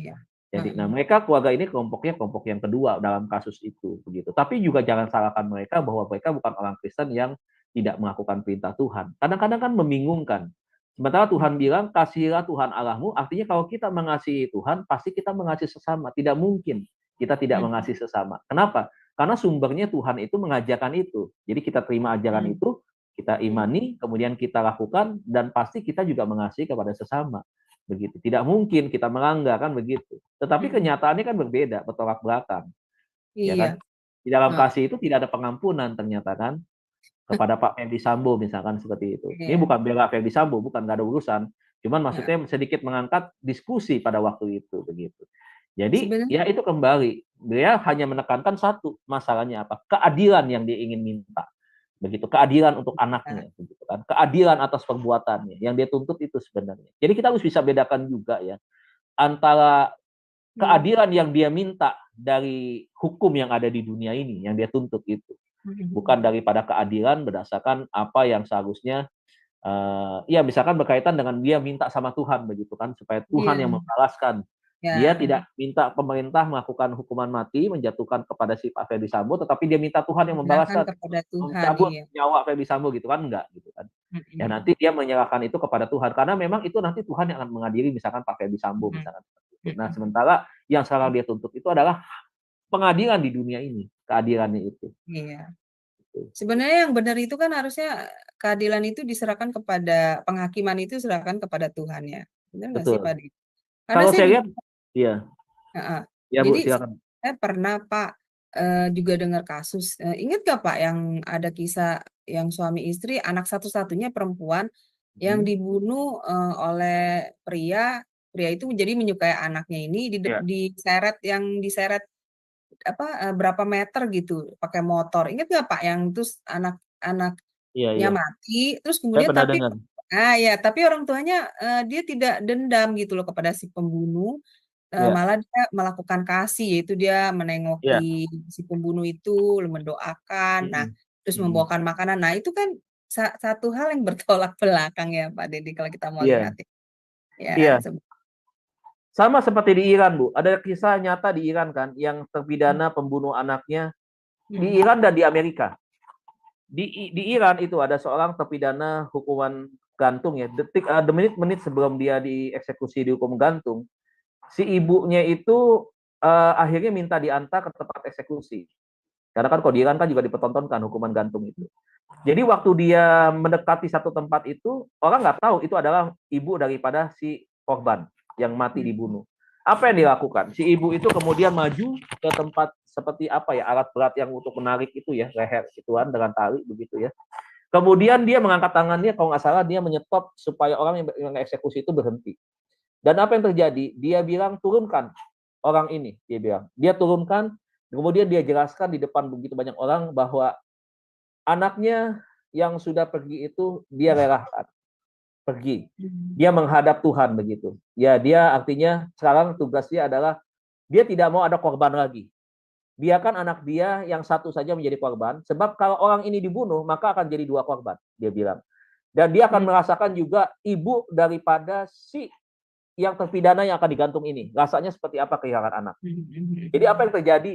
Jadi, nah mereka keluarga ini kelompoknya kelompok yang kedua dalam kasus itu, begitu. Tapi juga jangan salahkan mereka bahwa mereka bukan orang Kristen yang tidak melakukan perintah Tuhan. Kadang-kadang kan membingungkan. Sementara Tuhan bilang, kasihilah Tuhan Allahmu, artinya kalau kita mengasihi Tuhan, pasti kita mengasihi sesama. Tidak mungkin kita tidak mengasihi sesama. Kenapa? Karena sumbernya Tuhan itu mengajarkan itu. Jadi kita terima ajaran itu, kita imani, kemudian kita lakukan, dan pasti kita juga mengasihi kepada sesama. Begitu. Tidak mungkin kita melanggar kan begitu. Tetapi kenyataannya kan berbeda, bertolak belakang. Ya kan? Di dalam kasih itu tidak ada pengampunan ternyata kan. Kepada Pak Ferdy Sambo misalkan seperti itu. Ini bukan bela Ferdy Sambo, bukan, nggak ada urusan. Cuman maksudnya sedikit mengangkat diskusi pada waktu itu begitu. Jadi ya itu kembali, dia hanya menekankan satu, masalahnya apa? Keadilan yang dia ingin minta. Begitu, keadilan untuk anaknya, begitu kan. Keadilan atas perbuatannya, yang dia tuntut itu sebenarnya. Jadi kita harus bisa bedakan juga ya, antara keadilan yang dia minta dari hukum yang ada di dunia ini, yang dia tuntut itu. Bukan daripada keadilan berdasarkan apa yang seharusnya, ya misalkan berkaitan dengan dia minta sama Tuhan, begitu kan, supaya Tuhan yang membalaskan. Dia tidak minta pemerintah melakukan hukuman mati, menjatuhkan kepada si Pak Ferdy Sambo, tetapi dia minta Tuhan yang membalaskan, mencabut nyawa Ferdy Sambo gitu kan, enggak gitu kan. Ya nanti dia menyerahkan itu kepada Tuhan, karena memang itu nanti Tuhan yang akan mengadili misalkan Pak Ferdy Sambo misalkan. Nah sementara yang sekarang dia tuntut itu adalah pengadilan di dunia ini, keadilannya itu. Iya. Sebenarnya yang benar itu kan harusnya keadilan itu diserahkan kepada penghakiman, itu diserahkan kepada Tuhan ya. Benar nggak sih Pak? Karena kalau saya lihat, iya. Ya Bu, jadi silakan. saya pernah Pak juga dengar kasus. Ingat nggak Pak yang ada kisah yang suami istri, anak satu-satunya perempuan yang dibunuh oleh pria itu jadi menyukai anaknya ini diseret apa berapa meter gitu pakai motor. Ingat nggak Pak yang terus anaknya mati, terus kemudian tapi orang tuanya dia tidak dendam gitu loh kepada si pembunuh, malah dia melakukan kasih, yaitu dia menengoki si pembunuh itu, mendoakan, nah terus membawakan makanan. Nah itu kan satu hal yang bertolak belakang ya Pak Deddy kalau kita mau lihat. Iya. Sama seperti di Iran, Bu. Ada kisah nyata di Iran kan, yang terpidana pembunuh anaknya di Iran dan di Amerika. Di Iran itu ada seorang terpidana hukuman gantung ya, menit-menit sebelum dia dieksekusi dihukum gantung, si ibunya itu akhirnya minta diantar ke tempat eksekusi. Karena kan kalau di Iran kan juga dipertontonkan hukuman gantung itu. Jadi waktu dia mendekati satu tempat itu, orang nggak tahu itu adalah ibu daripada si korban yang mati dibunuh. Apa yang dilakukan? Si ibu itu kemudian maju ke tempat seperti apa ya, alat berat yang untuk menarik itu ya, leher ituan dengan tali begitu ya. Kemudian dia mengangkat tangannya, kalau nggak salah dia menyetop supaya orang yang eksekusi itu berhenti. Dan apa yang terjadi? Dia bilang turunkan orang ini, dia bilang. Dia turunkan, kemudian dia jelaskan di depan begitu banyak orang bahwa anaknya yang sudah pergi itu dia relakan pergi. Dia menghadap Tuhan begitu. Ya, dia artinya sekarang tugasnya adalah dia tidak mau ada korban lagi. Biarkan anak dia yang satu saja menjadi korban, sebab kalau orang ini dibunuh, maka akan jadi dua korban, dia bilang. Dan dia akan merasakan juga ibu daripada si yang terpidana yang akan digantung ini. Rasanya seperti apa kehilangan anak. Jadi apa yang terjadi?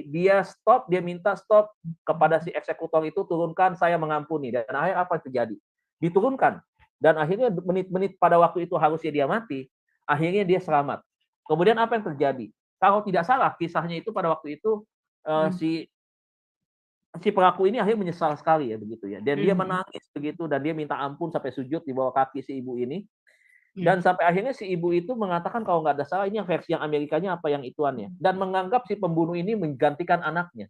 Dia minta stop kepada si eksekutor itu, turunkan, saya mengampuni. Dan akhirnya apa yang terjadi? Diturunkan. Dan akhirnya menit-menit pada waktu itu harusnya dia mati, akhirnya dia selamat. Kemudian apa yang terjadi? Kalau tidak salah, kisahnya itu pada waktu itu si pelaku ini akhirnya menyesal sekali ya begitu ya. Dan dia menangis begitu, dan dia minta ampun sampai sujud di bawah kaki si ibu ini. Dan sampai akhirnya si ibu itu mengatakan kalau nggak ada salah ini yang versi yang Amerikanya apa yang ituannya. Dan menganggap si pembunuh ini menggantikan anaknya.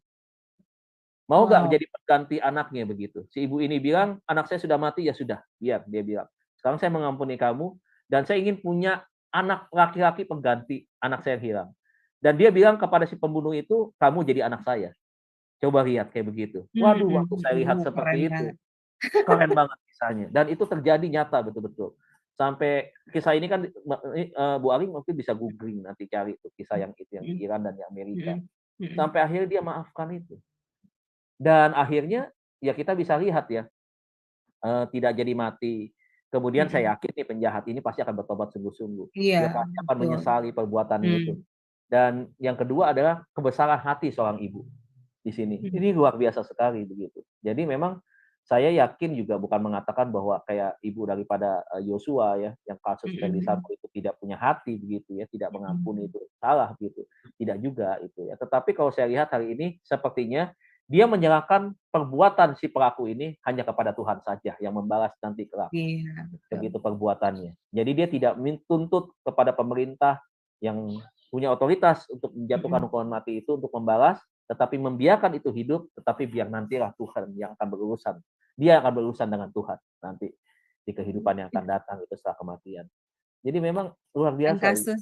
Mau nggak menjadi pengganti anaknya begitu. Si ibu ini bilang, anak saya sudah mati, ya sudah, biar, dia bilang. Sekarang saya mengampuni kamu, dan saya ingin punya anak laki-laki pengganti anak saya yang hilang. Dan dia bilang kepada si pembunuh itu, kamu jadi anak saya. Coba lihat kayak begitu. Waduh, waktu saya lihat seperti itu, keren banget kisahnya. Dan itu terjadi nyata betul-betul. Sampai kisah ini kan Bu Ari mungkin bisa googling nanti cari tuh kisah yang itu yang di Iran dan di Amerika. Sampai akhirnya dia maafkan itu. Dan akhirnya ya kita bisa lihat ya, tidak jadi mati. Kemudian saya yakin nih penjahat ini pasti akan bertobat sungguh-sungguh. Dia pasti akan menyesali perbuatannya itu. Dan yang kedua adalah kebesaran hati seorang ibu di sini. Ini luar biasa sekali begitu. Jadi memang saya yakin juga bukan mengatakan bahwa kayak ibu daripada Yosua ya, yang kasus Verdi Sambo itu tidak punya hati begitu ya, tidak mengampuni itu salah gitu. Tidak juga itu ya. Tetapi kalau saya lihat hari ini sepertinya dia menyerahkan perbuatan si pelaku ini hanya kepada Tuhan saja yang membalas nanti kelak. Begitu perbuatannya. Jadi dia tidak menuntut kepada pemerintah yang punya otoritas untuk menjatuhkan hukuman mati itu untuk membalas, tetapi membiarkan itu hidup, tetapi biar nantilah Tuhan yang akan berurusan. Dia akan berurusan dengan Tuhan nanti di kehidupan yang akan datang itu setelah kematian. Jadi memang luar biasa.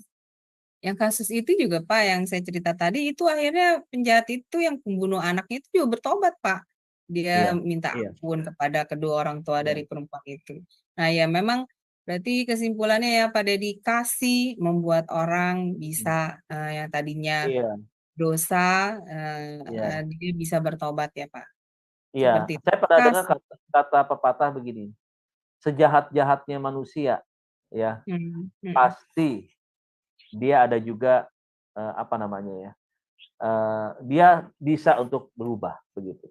Yang kasus itu juga Pak, yang saya cerita tadi itu akhirnya penjahat itu yang pembunuh anaknya itu juga bertobat Pak. Dia minta ampun kepada kedua orang tua dari perempuan itu. Nah ya memang berarti kesimpulannya ya Pak Dedi, kasih membuat orang bisa yang tadinya dosa, dia bisa bertobat ya Pak. Iya, saya pernah dengar kata pepatah begini, sejahat-jahatnya manusia ya pasti dia ada juga dia bisa untuk berubah begitu.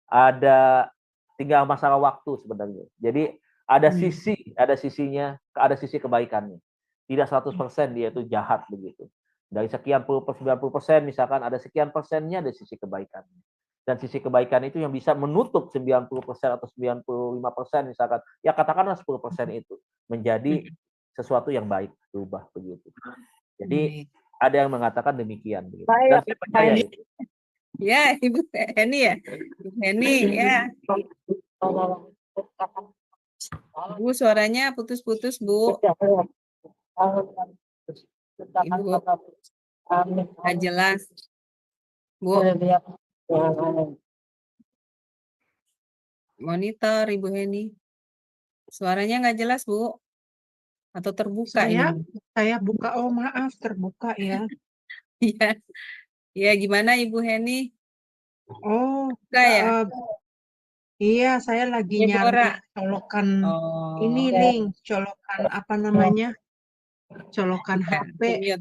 Ada tinggal masalah waktu sebenarnya. Jadi ada sisinya, ada sisi kebaikannya. Tidak 100% dia itu jahat begitu. Dari sekian 90% misalkan ada sekian persennya ada sisi kebaikannya. Dan sisi kebaikan itu yang bisa menutup 90% atau 95% misalkan, ya katakanlah 10% itu menjadi sesuatu yang baik, berubah begitu. Jadi ada yang mengatakan demikian begitu. Dan saya percaya itu. Ya, Ibu Heni ya. Ibu Heni ya. Bu, suaranya putus-putus, Bu. Ibu nggak jelas. Bu. Monitor Ibu Heni. Suaranya nggak jelas, Bu. Atau terbuka ini? Saya buka, oh maaf, terbuka ya. Iya. Ya, gimana Ibu Heni? Oh, ya? Iya, saya lagi nyari colokan ini link, colokan apa namanya? Colokan HP.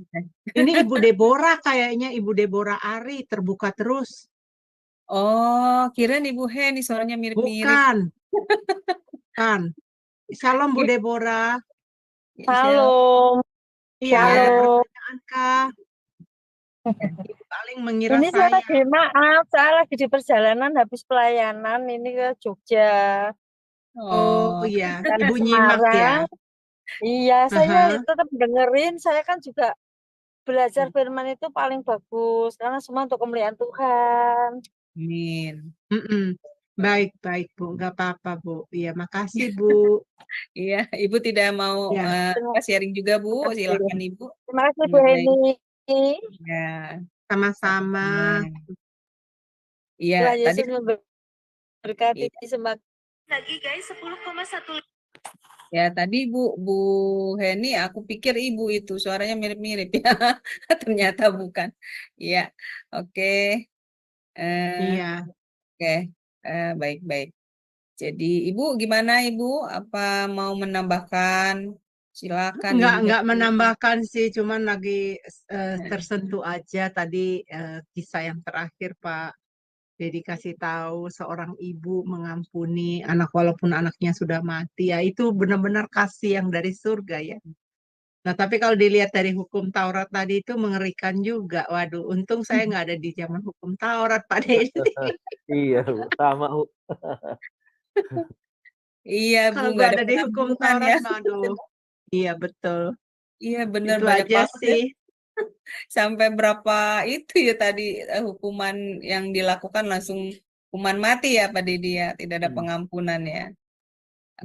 Ini Ibu Deborah kayaknya, Ibu Deborah Ari, terbuka terus. Oh, kirain Ibu Heni, suaranya mirip-mirip. Bukan. Kan. Salam Bu Deborah. Halo. Iya, ada pertanyaan Kak. Paling mengira ini saya lagi, maaf, saya lagi di perjalanan habis pelayanan ini ke Jogja. Oh iya, Ibu nyimak ya. Iya, saya tetap dengerin. Saya kan juga belajar firman itu paling bagus karena semua untuk kemuliaan Tuhan. Amin. Baik Bu, nggak apa-apa Bu. Iya, makasih Bu. Iya, Ibu tidak mau sharing juga Bu, silakan Ibu. Terima kasih Bu Heni. Ya, sama-sama. Iya, tadi berkati semakin lagi guys 10,1. Ya, tadi Bu Heni, aku pikir Ibu itu suaranya mirip-mirip ya. Ternyata bukan. Iya. Oke. Iya. Oke. Baik-baik. Jadi Ibu gimana Ibu? Apa mau menambahkan? Silakan. Enggak menambahkan sih, cuman lagi tersentuh aja tadi kisah yang terakhir Pak Dedi kasih tahu seorang ibu mengampuni anak walaupun anaknya sudah mati, ya itu benar-benar kasih yang dari surga ya. Nah tapi kalau dilihat dari hukum Taurat tadi itu mengerikan juga. Waduh, untung saya nggak ada di zaman hukum Taurat Pak Dedi. Iya sama. Iya Bu, kalau nggak ada di hukum Taurat, aduh. Iya, betul. Iya bener, Itu banyak aja banget ya. sih. Sampai berapa itu ya tadi hukuman yang dilakukan langsung hukuman mati ya Pak Dedi ya, tidak ada pengampunan ya.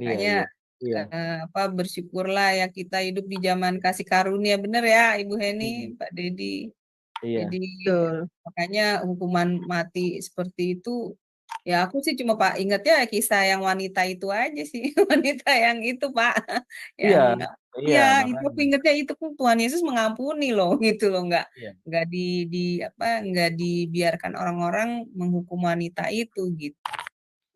Iya, Makanya iya, iya, bersyukurlah ya kita hidup di zaman kasih karunia, bener ya Ibu Heni, Pak Dedi. iya. Jadi Betul. makanya hukuman mati seperti itu, ya aku sih cuma Pak ingatnya kisah yang wanita itu aja sih, wanita yang itu Pak, Iya, yang iya, ya itu aku makanya. ingatnya itu pun Tuhan Yesus mengampuni loh gitu loh, Iya. nggak dibiarkan orang-orang menghukum wanita itu gitu.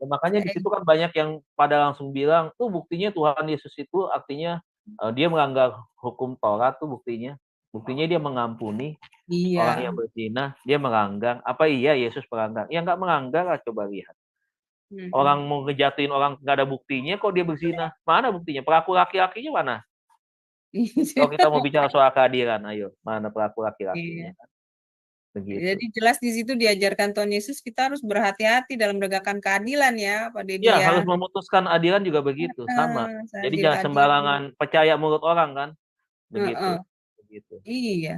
Ya, makanya di situ kan banyak yang pada langsung bilang, tuh buktinya Tuhan Yesus itu artinya dia melanggar hukum Taurat tuh buktinya. Buktinya dia mengampuni orang Iya. yang berzina, dia melanggar. Apa iya Yesus melanggar? Ya nggak melanggar lah, coba lihat. Orang mau ngejatuhin orang nggak ada buktinya, kok dia berzina? Mana buktinya? Pelaku laki-lakinya mana? Kalau kita mau bicara soal keadilan, ayo, mana pelaku laki-lakinya? Iya. Begitu. Jadi jelas di situ diajarkan Tuhan Yesus kita harus berhati-hati dalam menegakkan keadilan ya, Pak Dedi Ya, ya. harus memutuskan adilan juga begitu, sama. Jadi Adil jangan adil. sembarangan percaya mulut orang kan, begitu. Heeh. Begitu. Iya.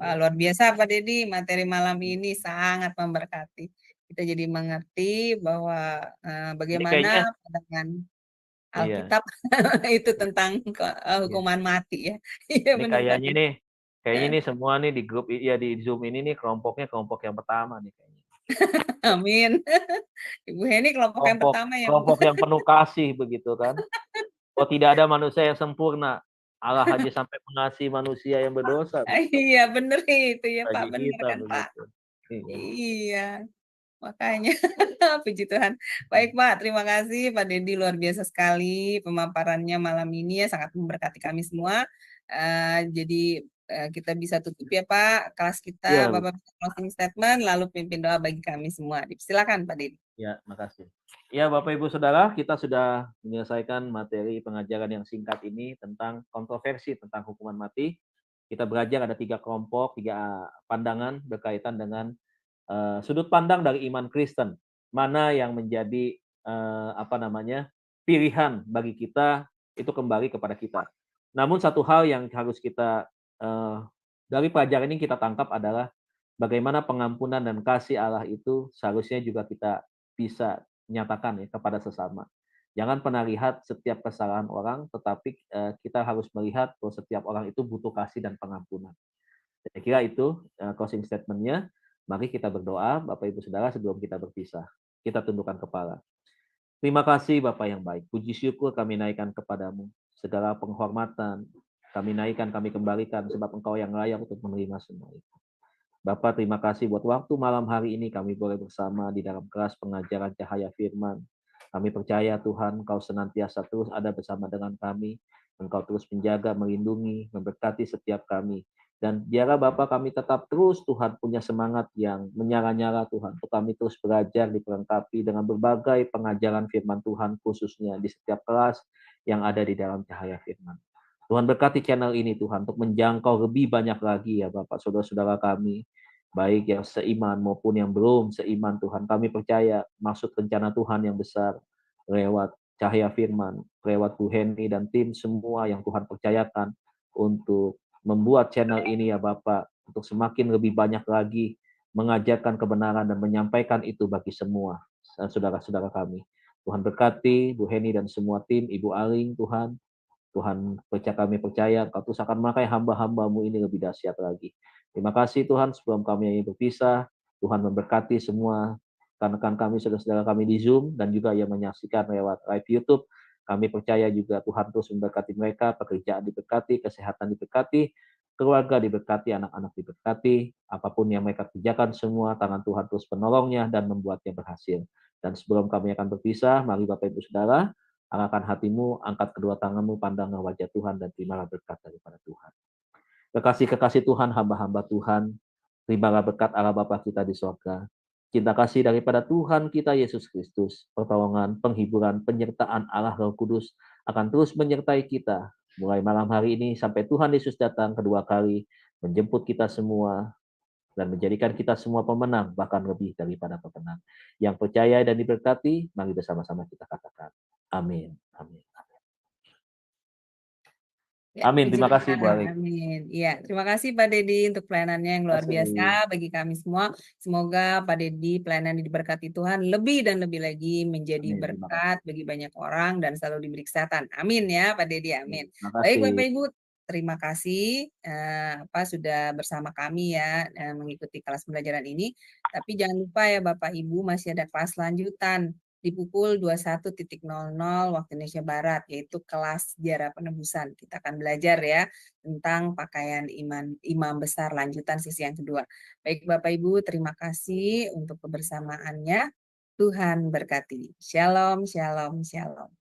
Wah, Iya. luar biasa Pak Dedi, materi malam ini sangat memberkati. Kita jadi mengerti bahwa Ini bagaimana kayaknya, pandangan iya, Alkitab itu tentang iya. hukuman mati ya. Iya Ini benar Pak Dedi. kayaknya nih semua nih di grup, ya di Zoom ini nih kelompoknya kelompok yang pertama nih kayaknya. Amin. Ibu Heni kelompok yang Kelompok pertama ya Bu. kelompok yang penuh kasih begitu kan. Oh, tidak ada manusia yang sempurna. Allah aja sampai mengasihi manusia yang berdosa. Iya bener itu ya Pak, Bagi bener kita kan Pak. begitu. Iya. Iya, makanya puji Tuhan. Baik Pak, terima kasih Pak Dedi, luar biasa sekali pemaparannya malam ini ya, sangat memberkati kami semua. Jadi kita bisa tutup ya Pak kelas kita, Iya, Bapak bisa closing statement, lalu pimpin doa bagi kami semua. Silakan Pak Dedi. ya, makasih. Ya, Bapak Ibu Saudara, kita sudah menyelesaikan materi pengajaran yang singkat ini tentang kontroversi tentang hukuman mati. Kita belajar ada 3 kelompok, 3 pandangan berkaitan dengan sudut pandang dari iman Kristen. Mana yang menjadi pilihan bagi kita, itu kembali kepada kita. Namun satu hal yang harus kita dari pelajaran ini kita tangkap adalah bagaimana pengampunan dan kasih Allah itu seharusnya juga kita bisa nyatakan ya kepada sesama. Jangan pernah lihat setiap kesalahan orang, tetapi kita harus melihat bahwa setiap orang itu butuh kasih dan pengampunan. Saya kira itu closing statement-nya. Mari kita berdoa, Bapak Ibu Saudara, sebelum kita berpisah. Kita tundukkan kepala. Terima kasih Bapak yang baik. Puji syukur kami naikkan kepadamu. Segala penghormatan kami naikkan, kami kembalikan, sebab Engkau yang layak untuk menerima semua itu. Bapak, terima kasih buat waktu malam hari ini kami boleh bersama di dalam kelas pengajaran cahaya firman. Kami percaya Tuhan, Engkau senantiasa terus ada bersama dengan kami. Engkau terus menjaga, melindungi, memberkati setiap kami. Dan biarlah Bapak kami tetap terus Tuhan punya semangat yang menyala-nyala Tuhan. Untuk kami terus belajar, diperlengkapi dengan berbagai pengajaran firman Tuhan, khususnya di setiap kelas yang ada di dalam cahaya firman. Tuhan berkati channel ini Tuhan untuk menjangkau lebih banyak lagi ya Bapak saudara-saudara kami, baik yang seiman maupun yang belum seiman Tuhan. Kami percaya maksud rencana Tuhan yang besar lewat cahaya firman, lewat Bu Heni dan tim semua yang Tuhan percayakan untuk membuat channel ini ya Bapak, untuk semakin lebih banyak lagi mengajarkan kebenaran dan menyampaikan itu bagi semua saudara-saudara kami. Tuhan berkati Bu Heni dan semua tim, Ibu Aling Tuhan. Tuhan, kami percaya Kau terus akan memakai hamba-hambamu ini lebih dahsyat lagi. Terima kasih Tuhan, sebelum kami berpisah, Tuhan memberkati semua rekan-rekan kami, saudara-saudara kami di Zoom, dan juga yang menyaksikan lewat live YouTube. Kami percaya juga Tuhan terus memberkati mereka, pekerjaan diberkati, kesehatan diberkati, keluarga diberkati, anak-anak diberkati, apapun yang mereka kerjakan semua, tangan Tuhan terus menolongnya dan membuatnya berhasil. Dan sebelum kami akan berpisah, mari Bapak Ibu Saudara, arahkan hatimu, angkat kedua tanganmu, pandanglah wajah Tuhan, dan terimalah berkat daripada Tuhan. Kekasih-kekasih Tuhan, hamba-hamba Tuhan, terimalah berkat Allah Bapa kita di surga. Cinta kasih daripada Tuhan kita Yesus Kristus, pertolongan, penghiburan, penyertaan Allah Roh Kudus akan terus menyertai kita, mulai malam hari ini sampai Tuhan Yesus datang kedua kali, menjemput kita semua, dan menjadikan kita semua pemenang, bahkan lebih daripada pemenang. Yang percaya dan diberkati, mari bersama-sama kita katakan. Amin. Amin. Ya, Amin. puji Terima kasih, Bu Tuhan. Alik. Amin. Iya, terima kasih Pak Dedi untuk pelayanannya yang luar Terima kasih. biasa bagi kami semua. Semoga Pak Dedi pelayanan yang diberkati Tuhan lebih dan lebih lagi menjadi Amin. Terima kasih. berkat bagi banyak orang dan selalu diberi kesehatan. Amin ya Pak Dedi. Amin. Terima Baik kasih. Bapak Ibu, terima kasih sudah bersama kami ya mengikuti kelas pembelajaran ini. Tapi jangan lupa ya Bapak Ibu, masih ada kelas lanjutan di pukul 21.00 waktu Indonesia Barat, yaitu kelas sejarah penebusan. Kita akan belajar ya tentang pakaian imam besar lanjutan sesi yang kedua. Baik Bapak Ibu, terima kasih untuk kebersamaannya. Tuhan berkati. Shalom, shalom, shalom.